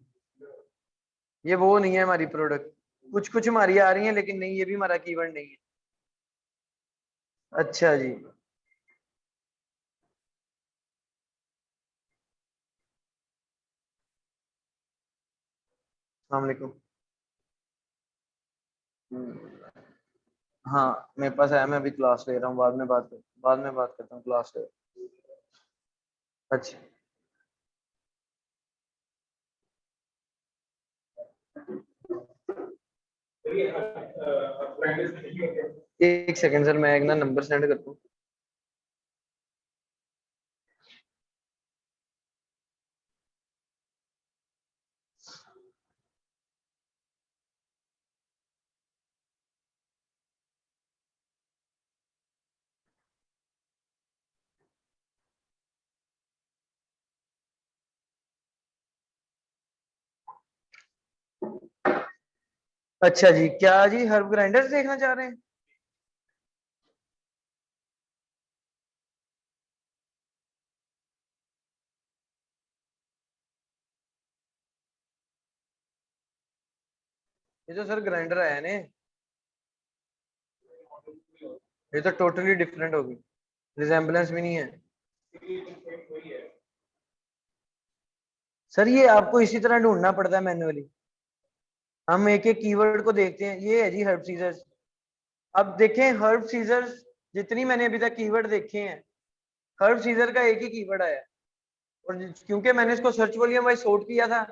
[SPEAKER 2] ये वो नहीं है हमारी प्रोडक्ट। कुछ कुछ हमारी आ रही है लेकिन नहीं, ये भी हमारा कीवर्ड नहीं है। अच्छा जी, अस्सलाम वालेकुम। हाँ मेरे पास है, मैं अभी क्लास ले रहा हूँ, बाद में बात करता हूँ, क्लास ले। अच्छा, एक सेकंड सर, मैं एक ना नंबर सेंड करता हूँ। अच्छा जी, क्या जी हर्ब ग्राइंडर्स देखना चाह रहे हैं? ये तो सर ग्राइंडर आया ने, ये तो टोटली डिफरेंट होगी, रिजेम्बलेंस भी नहीं है सर। ये आपको इसी तरह ढूंढना पड़ता है मैन्युअली, हम एक एक कीवर्ड को देखते हैं। ये है जी हर्ब सीजर्स। अब देखें हर्ब सीजर्स, जितनी मैंने अभी तक कीवर्ड देखे हैं, हर्ब सीजर का एक ही कीवर्ड आया, और क्योंकि मैंने इसको सर्च वॉल्यूम वाइज सॉर्ट किया था,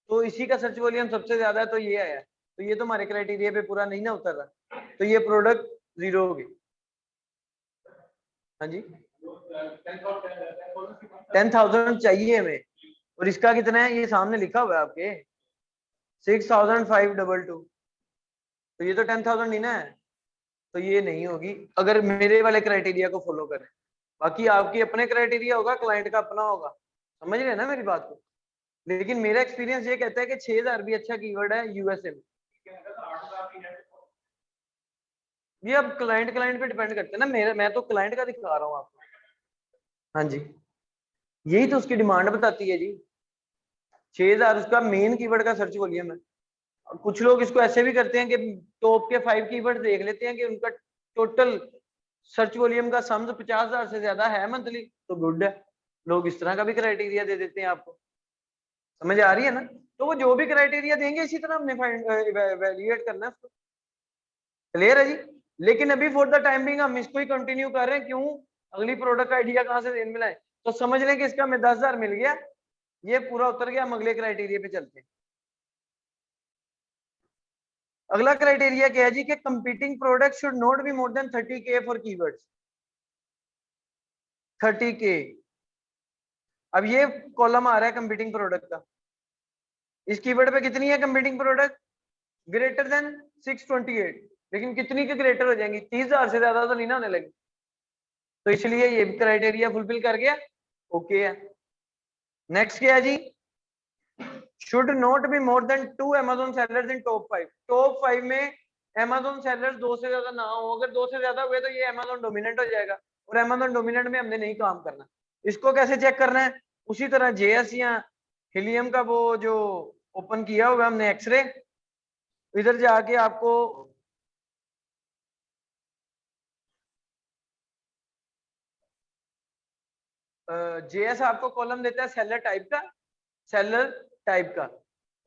[SPEAKER 2] तो इसी का सर्च वॉल्यूम सबसे ज्यादा है, तो ये आया। तो ये तो हमारे क्राइटेरिया पे पूरा नहीं ना उतर रहा, तो ये प्रोडक्ट 0 होगी। हाँ जी 10,000 चाहिए हमें, और इसका कितना है ये सामने लिखा हुआ है आपके 6,522, तो ये तो 10,000 ही ना है, तो ये नहीं होगी अगर मेरे वाले क्राइटेरिया को फॉलो करें। बाकी आपकी अपने क्राइटेरिया होगा, क्लाइंट का अपना होगा, समझ रहे हैं ना मेरी बात को। लेकिन मेरा एक्सपीरियंस ये कहता है कि 6,000 भी अच्छा कीवर्ड है यूएसए में। ये अब क्लाइंट पे डिपेंड करते हैं ना, मेरे मैं तो क्लाइंट का दिखा रहा हूँ आपको। हाँ जी यही तो उसकी डिमांड बताती है जी, 6,000 उसका मेन कीवर्ड का सर्च वॉल्यूम है। कुछ लोग इसको ऐसे भी करते हैं कि टॉप के 5 कीवर्ड देख लेते हैं कि उनका टोटल सर्च वॉल्यूम का सम्स 50,000 से ज्यादा है मंथली, तो गुड है। लोग इस तरह का भी क्राइटेरिया दे देते हैं आपको, समझ आ रही है ना। तो वो जो भी क्राइटेरिया देंगे इसी तरह हमने इवैल्यूएट करना है उसको। क्लियर है जी। लेकिन अभी फॉर द टाइम बिंग हम इसको ही कंटिन्यू कर रहे हैं, क्यों, अगली प्रोडक्ट आइडिया कहां से देने मिला है, तो समझ लें कि इसका हमें 10,000 मिल गया, ये पूरा उतर गया, हम अगले क्राइटेरिया पे चलते हैं। अगला क्राइटेरिया क्या है जी कि competing product should not be more then 30K for keywords, 30K। अब ये कॉलम आ रहा है कंपीटिंग प्रोडक्ट का, इस कीवर्ड पे कितनी है कंपीटिंग प्रोडक्ट, ग्रेटर देन 628, लेकिन कितनी के ग्रेटर हो जाएंगी, 30,000 से ज्यादा तो नहीं ना होने लगी, तो इसलिए ये क्राइटेरिया फुलफिल कर गया, ओके है। नेक्स्ट क्या है जी, should not be more than 2 Amazon sellers in top 5 में Amazon sellers 2 से ज्यादा ना हो, अगर 2 से ज्यादा हुए तो ये Amazon डोमिनेंट हो जाएगा, और Amazon डोमिनेंट में हमने नहीं काम करना। इसको कैसे चेक करना है, उसी तरह JS या हीलियम का वो जो ओपन किया हुआ हमने एक्सरे, इधर जाके आपको JS आपको कॉलम देता है सेलर टाइप का,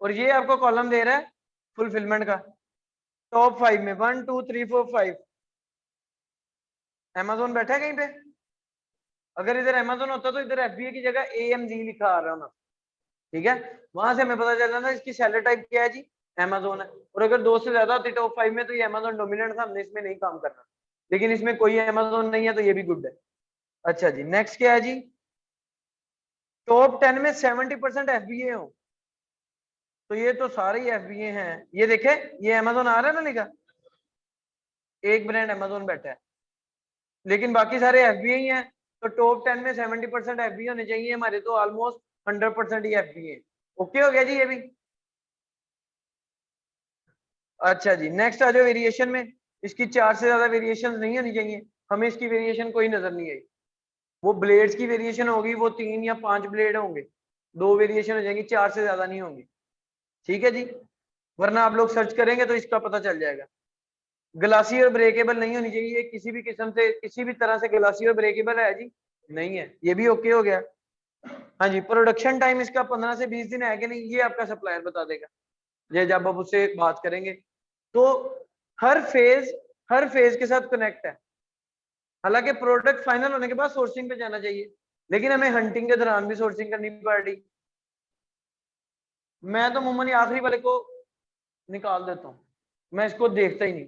[SPEAKER 2] और ये आपको कॉलम दे रहा है फुलफिलमेंट का। टॉप 5 में 1 2 3 4 5 Amazon बैठा है कहीं पे, अगर इधर Amazon होता तो इधर FBA की जगह AMG लिखा आ रहा ना, ठीक है, वहां से हमें पता चल रहा था इसकी सेलर टाइप क्या है जी, Amazon है। और अगर 2 से ज्यादा होती टॉप 5 में तो ये Amazon डोमिनेंट था, हमने इसमें नहीं काम करना, लेकिन इसमें कोई Amazon नहीं है तो ये भी गुड है। अच्छा जी नेक्स्ट क्या है जी, टॉप 10 में 70% FBA हो, तो ये तो सारे ही FBA हैं, ये देखे ये Amazon आ रहा है ना लिखा, एक ब्रांड Amazon बैठा है, लेकिन बाकी सारे FBA ही हैं, तो टॉप 10 में 70% FBA होने चाहिए हमारे, तो ऑलमोस्ट 100% ही FBA। ओके हो गया जी ये भी। अच्छा जी नेक्स्ट आ जाओ वेरिएशन में, इसकी 4 से ज्यादा वेरिएशन नहीं होनी चाहिए, हमें इसकी वेरिएशन कोई नजर नहीं आई। वो ब्लेड्स की वेरिएशन होगी, वो 3 या 5 ब्लेड होंगे, 2 वेरिएशन हो जाएंगी, 4 से ज्यादा नहीं होंगी, ठीक है जी, वरना आप लोग सर्च करेंगे तो इसका पता चल जाएगा। ग्लासी और ब्रेकेबल नहीं होनी चाहिए, किसी भी किस्म से किसी भी तरह से ग्लासी और ब्रेकेबल है जी, नहीं है, ये भी ओके हो गया। हाँ जी प्रोडक्शन टाइम इसका 15 से 20 दिन है कि नहीं, ये आपका सप्लायर बता देगा, ये जब आप उससे बात करेंगे। तो हर फेज के साथ कनेक्ट है, हालांकि प्रोडक्ट फाइनल होने के बाद सोर्सिंग पे जाना चाहिए, लेकिन हमें हंटिंग के दौरान भी सोर्सिंग करनी पड़ रही। मैं तो मामूली आखिरी वाले को निकाल देता हूँ, मैं इसको देखता ही नहीं,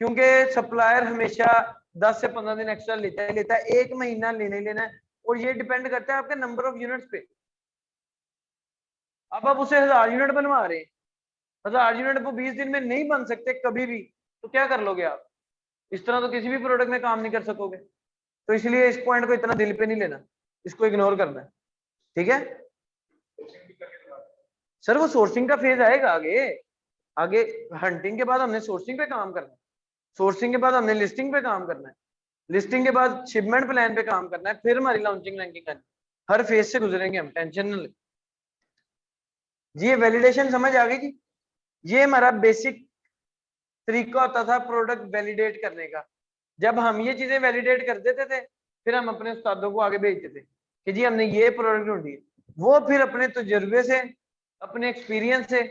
[SPEAKER 2] क्योंकि सप्लायर हमेशा 10 से 15 दिन एक्स्ट्रा लेता है, 1 महीना लेने लेना है, और ये डिपेंड करता है आपके नंबर ऑफ यूनिट्स पे। अब आप उसे 1000 यूनिट बनवा रहे हैं, 1000 यूनिट वो 20 दिन में नहीं बन सकते कभी भी, तो क्या कर लोगे आप, इस तरह तो किसी भी प्रोडक्ट में काम नहीं कर सकोगे। तो इसलिए इस पॉइंट को इतना दिल पे नहीं लेना, इसको इग्नोर करना है, ठीक है सर। वो सोर्सिंग का फेज आएगा आगे, आगे हंटिंग के बाद हमने सोर्सिंग पे काम करना है, सोर्सिंग के बाद हमने लिस्टिंग पे काम करना है, लिस्टिंग के बाद शिपमेंट प्लान पे काम करना है, फिर हमारी लॉन्चिंग रैंकिंग करनी, हर फेज से गुजरेंगे हम, टेंशन न ले जी। ये वैलिडेशन समझ आ गई जी, ये हमारा बेसिक तरीका होता था प्रोडक्ट वैलिडेट करने का। जब हम ये चीजें वैलिडेट कर देते थे फिर हम अपने उस्तादों को आगे भेजते थे कि जी हमने ये प्रोडक्ट ढूंढी। वो फिर अपने तजुर्बे से, अपने एक्सपीरियंस से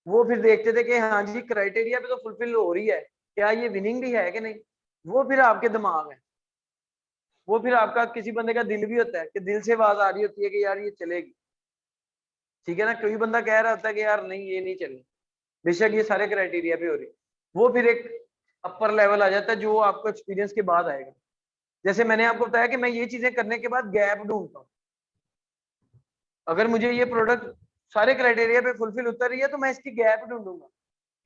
[SPEAKER 2] वो फिर देखते थे कि हाँ जी क्राइटेरिया पे तो फुलफिल हो रही है, क्या ये विनिंग भी है कि नहीं। वो फिर आपके दिमाग है, वो फिर आपका किसी बंदे का दिल भी होता है कि दिल से आवाज आ रही होती है कि यार ये चलेगी, ठीक है ना। कोई बंदा कह रहा होता है कि यार नहीं ये नहीं चलेगी, बेशक ये सारे क्राइटेरिया पे हो रही। वो फिर एक अपर लेवल आ जाता है जो आपको एक्सपीरियंस के बाद आएगा। जैसे मैंने आपको बताया कि मैं ये चीजें करने के बाद गैप ढूंढता हूँ। अगर मुझे ये प्रोडक्ट सारे क्राइटेरिया पे फुलफिल उतर रही है तो मैं इसकी गैप ढूंढूंगा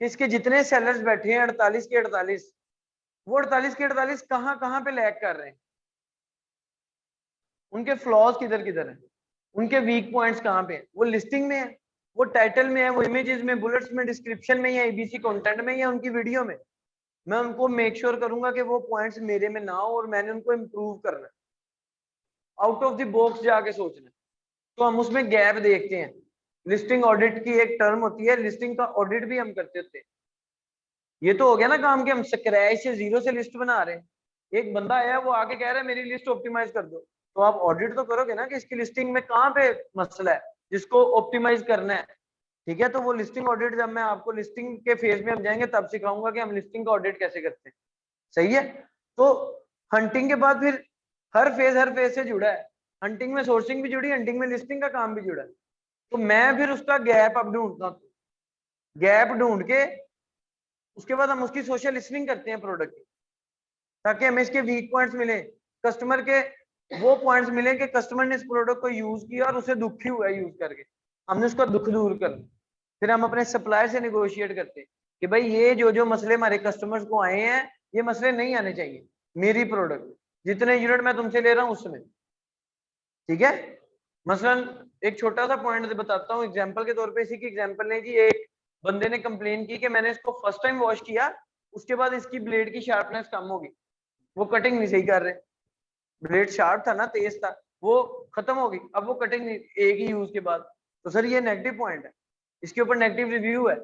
[SPEAKER 2] कि इसके जितने सेलर्स बैठे हैं 48 के 48, वो 48 के 48 कहाँ पे लैग कर रहे हैं, उनके फ्लॉज किधर किधर हैं, उनके वीक पॉइंट्स कहाँ पे हैं। वो लिस्टिंग में है, वो टाइटल में है, वो इमेजेस में, बुलेट्स में, डिस्क्रिप्शन में, या एबीसी कंटेंट में, या उनकी वीडियो में। मैं उनको मेक श्योर करूंगा कि वो पॉइंट्स मेरे में ना हो और मैंने उनको इम्प्रूव करना है, आउट ऑफ द बॉक्स जाके सोचना है। तो हम उसमें गैप देखते हैं। लिस्टिंग ऑडिट की एक टर्म होती है, लिस्टिंग का ऑडिट भी हम करते होते हैं। ये तो हो गया ना काम कि हम स्क्रैच से जीरो से लिस्ट बना रहे हैं। एक बंदा आया वो आके कह रहा है मेरी लिस्ट ऑप्टिमाइज कर दो, तो आप ऑडिट तो करोगे ना कि इसकी लिस्टिंग में कहाँ पे मसला है जिसको ऑप्टिमाइज करना है, ठीक है। तो वो लिस्टिंग ऑडिट जब मैं आपको लिस्टिंग के फेज में हम जाएंगे तब सिखाऊंगा कि हम लिस्टिंग का ऑडिट कैसे करते हैं, सही है। तो हंटिंग के बाद फिर हर फेज से जुड़ा है। हंटिंग में सोर्सिंग भी जुड़ी, हंटिंग में लिस्टिंग का काम भी जुड़ा है। तो मैं फिर उसका गैप अब ढूंढता हूँ। गैप ढूंढ के उसके बाद हम उसकी सोशल लिसनिंग करते हैं प्रोडक्ट की, ताकि हमें इसके वीक पॉइंट्स मिले, कस्टमर के वो पॉइंट्स मिले कि कस्टमर ने इस प्रोडक्ट को यूज किया और उसे दुखी हुआ है यूज करके, हमने उसका दुख दूर कर। फिर हम अपने सप्लायर से निगोशिएट करते हैं कि भाई ये जो जो मसले हमारे कस्टमर्स को आए हैं ये मसले नहीं आने चाहिए मेरी प्रोडक्ट जितने यूनिट मैं तुमसे ले रहा हूँ उसमें, ठीक है। मसलन एक छोटा सा पॉइंट बताता हूँ एग्जांपल के तौर पे। इसी की एग्जांपल है जी, एक बंदे ने कंप्लेन की कि मैंने इसको फर्स्ट टाइम वॉश किया, उसके बाद इसकी ब्लेड की शार्पनेस कम होगी, वो कटिंग नहीं सही कर रहे। ब्लेड शार्प था ना, तेज था, वो खत्म हो गई, अब वो कटिंग नहीं एक ही यूज के बाद। तो सर ये नेगेटिव पॉइंट है, इसके ऊपर नेगेटिव रिव्यू है।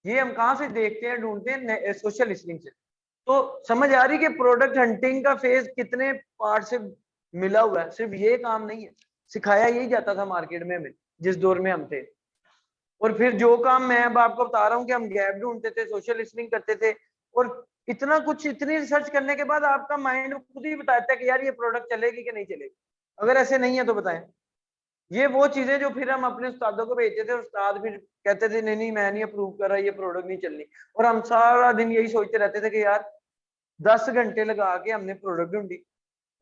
[SPEAKER 2] ये हम कहाँ से देखते हैं, ढूंढते हैं सोशल लिसनिंग से। तो समझ आ रही कि प्रोडक्ट हंटिंग का फेज कितने पार्ट से मिला हुआ है, सिर्फ ये काम नहीं है। सिखाया यही जाता था मार्केट में हमें जिस दौर में हम थे। और फिर जो काम मैं अब आपको बता रहा हूँ कि हम गैप ढूंढते थे, सोशल लिसनिंग करते थे, और इतना कुछ, इतनी रिसर्च करने के बाद आपका माइंड खुद ही बताता है कि यार ये प्रोडक्ट चलेगी कि नहीं चलेगी। अगर ऐसे नहीं है तो बताएं। ये वो चीजें जो फिर हम अपने उस्तादों को भेजते थे, उस्ताद फिर कहते थे नहीं नहीं मैं नहीं अप्रूव कर रहा, ये प्रोडक्ट नहीं चलनी। और हम सारा दिन यही सोचते रहते थे कि यार 10 घंटे लगा के हमने प्रोडक्ट ढूंढी,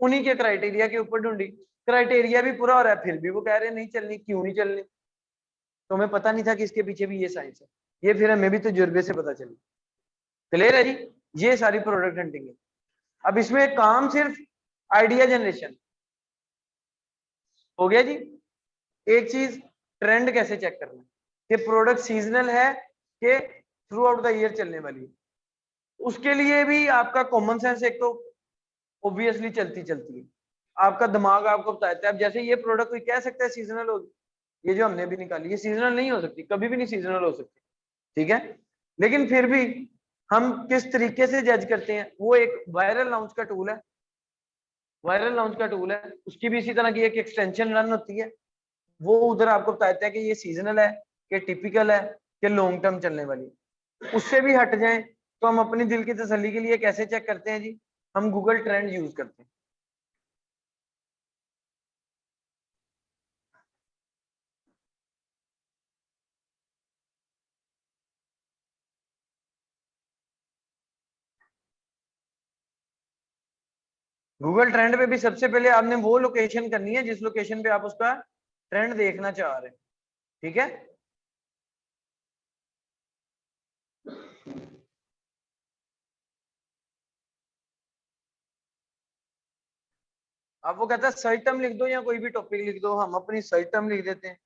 [SPEAKER 2] उन्हीं के क्राइटेरिया के ऊपर ढूंढी, क्राइटेरिया भी पूरा हो रहा है फिर भी वो कह रहे हैं नहीं चलनी, क्यों नहीं चलनी। तो हमें पता नहीं था कि इसके पीछे भी ये साइंस है। ये फिर हमें भी तजुर्बे से पता चली। क्लियर है जी, ये सारी प्रोडक्ट हंटिंग है। अब इसमें काम सिर्फ आइडिया जनरेशन हो गया जी। एक चीज ट्रेंड कैसे चेक करना है कि प्रोडक्ट सीजनल है कि थ्रू आउट द ईयर चलने वाली है। उसके लिए भी आपका कॉमन सेंस एक तो ऑब्वियसली चलती चलती है, आपका दिमाग आपको बताता है। अब जैसे ये प्रोडक्ट कोई कह सकता है सीजनल होगी, ये जो हमने भी निकाली ये सीजनल नहीं हो सकती, कभी भी नहीं सीजनल हो सकती, ठीक है। लेकिन फिर भी हम किस तरीके से जज करते हैं, वो एक वायरल लॉन्च का टूल है। वायरल लॉन्च का टूल है, उसकी भी इसी तरह की एक एक्सटेंशन रन होती है। वो उधर आपको बताता है कि ये सीजनल है, कि टिपिकल है, कि लॉन्ग टर्म चलने वाली। उससे भी हट जाएं तो हम अपनी दिल की तसल्ली के लिए कैसे चेक करते हैं जी, हम गूगल ट्रेंड यूज करते हैं। गूगल ट्रेंड पे भी सबसे पहले आपने वो लोकेशन करनी है जिस लोकेशन पे आप उसका ट्रेंड देखना चाह रहे हैं, ठीक है। अब वो कहता है सर्च टर्म लिख दो या कोई भी टॉपिक लिख दो, हम अपनी सर्च टर्म लिख देते हैं।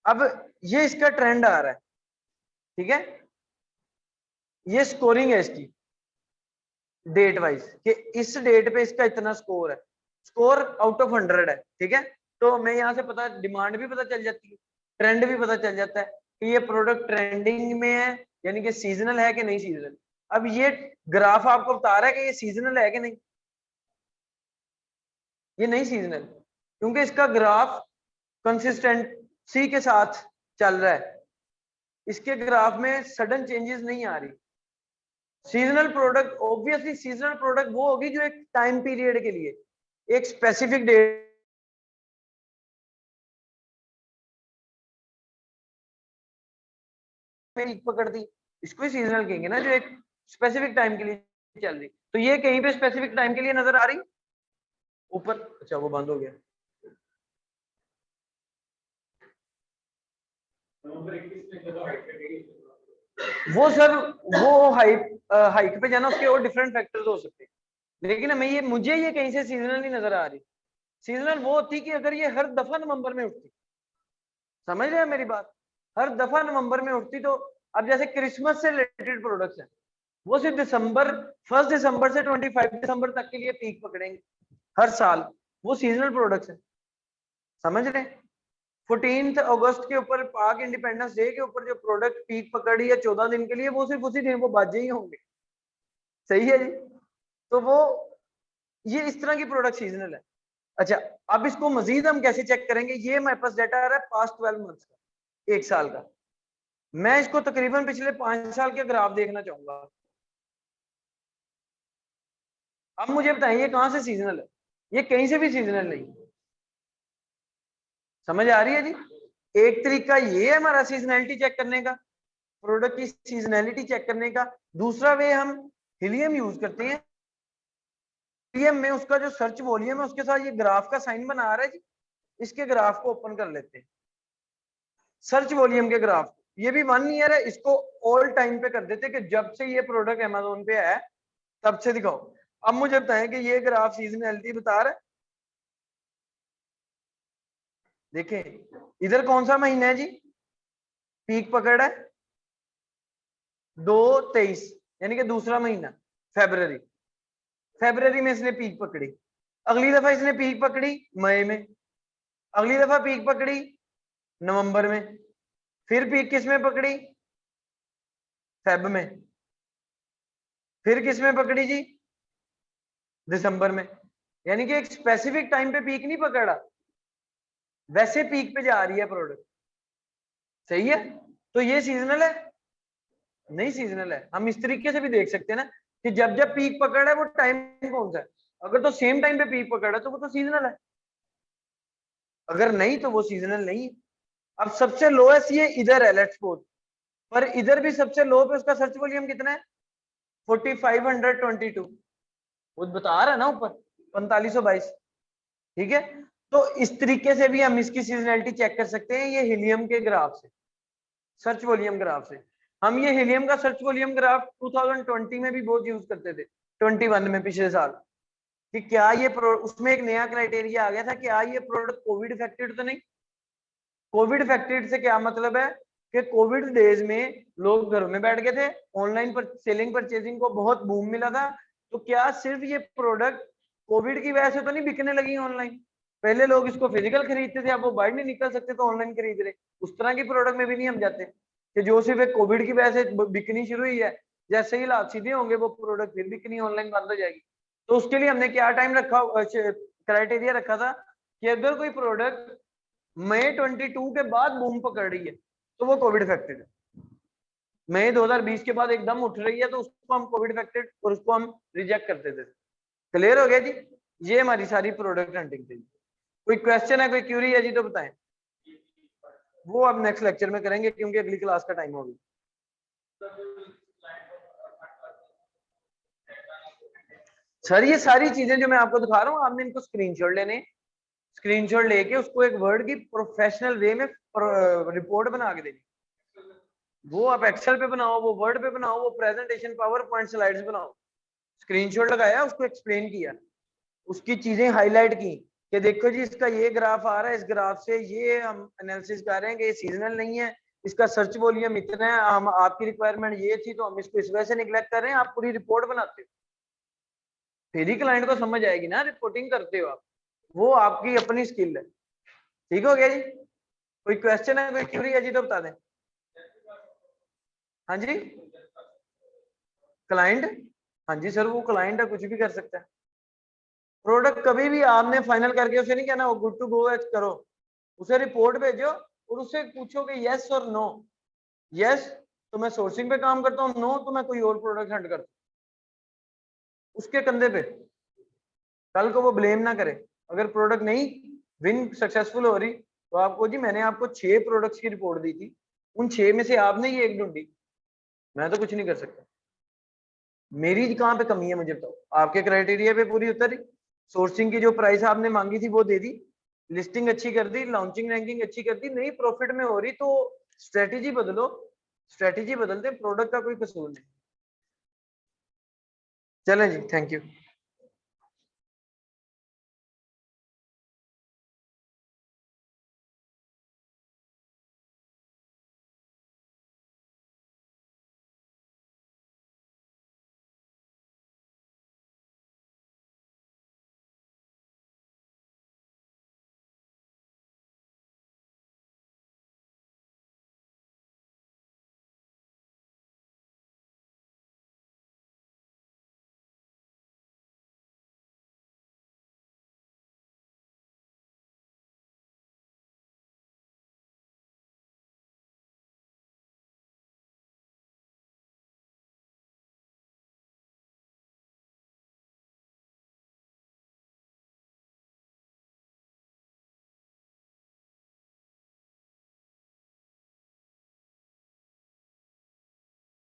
[SPEAKER 2] अब ये इसका ट्रेंड आ रहा है, ठीक है, ये स्कोरिंग है इसकी। डेट वाइज कि इस डेट पे इसका इतना स्कोर है, स्कोर आउट ऑफ 100 है, ठीक है। तो मैं यहाँ से पता, डिमांड भी पता चल जाती है, ट्रेंड भी पता चल जाता है कि ये प्रोडक्ट ट्रेंडिंग में है, यानी कि सीजनल है कि नहीं सीजनल। अब ये ग्राफ आपको बता रहा है कि ये सीजनल है कि नहीं, ये नहीं सीजनल, क्योंकि इसका ग्राफ कंसिस्टेंसी के साथ चल रहा है, इसके ग्राफ में सडन चेंजेस नहीं आ रही। Seasonal product, obviously seasonal product वो होगी जो एक टाइम पीरियड के लिए, एक स्पेसिफिक डेट में पकड़ दी, इसको ही सीजनल कहेंगे ना, जो एक स्पेसिफिक टाइम के लिए चल रही। तो ये कहीं पे स्पेसिफिक टाइम के लिए नजर आ रही ऊपर, अच्छा वो बंद हो गया। वो सर वो हाइक पे जाना, उसके और डिफरेंट फैक्टर्स हो सकते हैं, लेकिन हमें ये, मुझे ये कहीं से सीजनल नहीं नजर आ रही। सीजनल वो होती कि अगर ये हर दफा नवंबर में उठती, समझ रहे हैं मेरी बात, हर दफा नवंबर में उठती। तो अब जैसे क्रिसमस से रिलेटेड प्रोडक्ट्स हैं, वो सिर्फ दिसंबर, 1 दिसंबर से 25 दिसंबर तक के लिए पीक पकड़ेंगे हर साल, वो सीजनल प्रोडक्ट्स हैं, समझ रहे हैं। 14 अगस्त के ऊपर, पाक इंडिपेंडेंस डे के ऊपर जो प्रोडक्ट पीक पकड़ी है 14 दिन के लिए, वो सिर्फ उसी दिन वो बाजे ही होंगे, सही है जी। तो वो ये इस तरह की प्रोडक्ट सीजनल है। अच्छा, अब इसको मजीद हम कैसे चेक करेंगे, ये हमारे पास डाटा आ रहा है पास्ट 12 मंथ्स का, 1 साल का। मैं इसको तकरीबन पिछले 5 साल के ग्राफ देखना चाहूंगा। अब मुझे बताइए कहां से सीजनल है, ये कहीं से भी सीजनल नहीं, समझ आ रही है जी। एक तरीका ये है हमारा सीजनैलिटी चेक करने का, प्रोडक्ट की सीजनैलिटी चेक करने का। दूसरा वे हम हीलियम यूज करते हैं, हीलियम में उसका जो सर्च वॉल्यूम है उसके साथ ये ग्राफ का साइन बना रहा है जी, इसके ग्राफ को ओपन कर लेते हैं, सर्च वॉल्यूम के ग्राफ। ये भी 1 ईयर है, इसको ऑल टाइम पे कर देते कि जब से ये प्रोडक्ट अमेजोन पे है तब से दिखाओ। अब मुझे बताएं कि ये ग्राफ सीजनैलिटी बता रहा है, देखें इधर कौन सा महीना है जी, पीक पकड़ है 2/23, यानी कि दूसरा महीना फेब्रुअरी, फेब्रुअरी में इसने पीक पकड़ी। अगली दफा इसने पीक पकड़ी मई में, अगली दफा पीक पकड़ी नवंबर में, फिर पीक किस में पकड़ी, फेब में, फिर किस में पकड़ी जी, दिसंबर में। यानी कि एक स्पेसिफिक टाइम पे पीक नहीं पकड़ा, वैसे पीक पे जा रही है प्रोडक्ट, सही है। तो ये सीजनल है, नहीं सीजनल है। हम इस तरीके से भी देख सकते हैं ना कि जब जब पीक पकड़ा है वो टाइम कौन सा है, अगर तो सेम टाइम पे पीक पकड़ा है तो वो तो सीजनल है, अगर नहीं तो वो सीजनल नहीं है। अब सबसे लोएस्ट ये इधर है, लेट्स सपोज, पर इधर भी सबसे लो पे उसका सर्च वॉल्यूम कितना है, 4522, वो बता रहा है ना ऊपर 4522, ठीक है। तो इस तरीके से भी हम इसकी सीजनैलिटी चेक कर सकते हैं, ये हीलियम के ग्राफ से, सर्च वॉल्यूम ग्राफ से। हम ये हीलियम का सर्च वॉल्यूम ग्राफ 2020 में भी बहुत यूज करते थे, 21 में, पिछले साल, कि क्या ये उसमें एक नया क्राइटेरिया आ गया था, क्या ये प्रोडक्ट कोविड इफेक्टेड तो नहीं। कोविड इफेक्टेड से क्या मतलब है कि कोविड डेज में लोग घरों में बैठ गए थे, ऑनलाइन पर सेलिंग परचेजिंग को बहुत बूम मिला था, तो क्या सिर्फ ये प्रोडक्ट कोविड की वजह से तो नहीं बिकने लगी ऑनलाइन, पहले लोग इसको फिजिकल खरीदते थे, अब वो बाहर नहीं निकल सकते तो ऑनलाइन खरीद रहे। उस तरह की प्रोडक्ट में भी नहीं हम जाते कि जो सिर्फ कोविड की वजह से बिकनी शुरू हुई है, जैसे ही हालात सीधे होंगे वो प्रोडक्ट फिर बिकनी ऑनलाइन बंद हो जाएगी। तो उसके लिए हमने क्या टाइम रखा, क्राइटेरिया रखा था कि अगर कोई प्रोडक्ट मई 22 के बाद बूम पकड़ रही है तो वो कोविड इफेक्टेड है, मई 2020 के बाद एकदम उठ रही है तो उसको हम कोविड इफेक्टेड और उसको हम रिजेक्ट करते थे। क्लियर हो गया जी, ये हमारी सारी प्रोडक्ट हंटिंग थी। कोई क्वेश्चन है, कोई क्यूरी है जी तो बताएं, वो अब नेक्स्ट लेक्चर में करेंगे क्योंकि अगली क्लास का टाइम होगी। सर ये सारी चीजें जो मैं आपको दिखा रहा हूँ आपने इनको स्क्रीनशॉट लेने, स्क्रीनशॉट लेके उसको एक वर्ड की प्रोफेशनल वे में रिपोर्ट बना के देनी, वो आप एक्सेल पे बनाओ, वो वर्ड पे बनाओ, वो प्रेजेंटेशन पावर पॉइंट स्लाइड्स बनाओ। स्क्रीनशॉट लगाया, उसको एक्सप्लेन किया, उसकी चीजें हाईलाइट की कि देखो जी इसका ये ग्राफ आ रहा है, इस ग्राफ से ये हम एनालिसिस कर रहे हैं कि ये सीजनल नहीं है, इसका सर्च वॉल्यूम इतना है, हम आपकी रिक्वायरमेंट ये थी तो हम इसको इस वजह से निगलेक्ट कर रहे हैं, आप पूरी रिपोर्ट बनाते हो। फिर ही क्लाइंट को समझ आएगी ना रिपोर्टिंग करते हो आप, वो आपकी अपनी स्किल है। ठीक हो गया जी? कोई क्वेश्चन है, कोई क्वेरी है जी तो बता दें। हाँ जी, क्लाइंट, हाँ जी सर वो क्लाइंट है, कुछ भी कर सकता है। प्रोडक्ट कभी भी आपने फाइनल करके उसे नहीं कहना वो गुड टू गो करो, उसे रिपोर्ट भेजो और उससे पूछो कि यस और नो। यस तो मैं सोर्सिंग पे काम करता हूँ, नो तो मैं कोई और प्रोडक्ट हंट करता हूँ, उसके कंधे पे। कल को वो ब्लेम ना करे। अगर प्रोडक्ट नहीं विन सक्सेसफुल हो रही तो आपको जी मैंने आपको 6 प्रोडक्ट्स की रिपोर्ट दी थी, उन 6 में से आपने ही एक ढूंढी, मैं तो कुछ नहीं कर सकता। मेरी कहाँ पे कमी है मुझे बताओ? आपके क्राइटेरिया पे पूरी उतरी, सोर्सिंग की जो प्राइस आपने मांगी थी वो दे दी, लिस्टिंग अच्छी कर दी, लॉन्चिंग रैंकिंग अच्छी कर दी, नहीं प्रॉफिट में हो रही तो स्ट्रेटेजी बदलो। स्ट्रेटेजी बदलते, प्रोडक्ट का कोई कसूर नहीं। चलें जी, थैंक यू।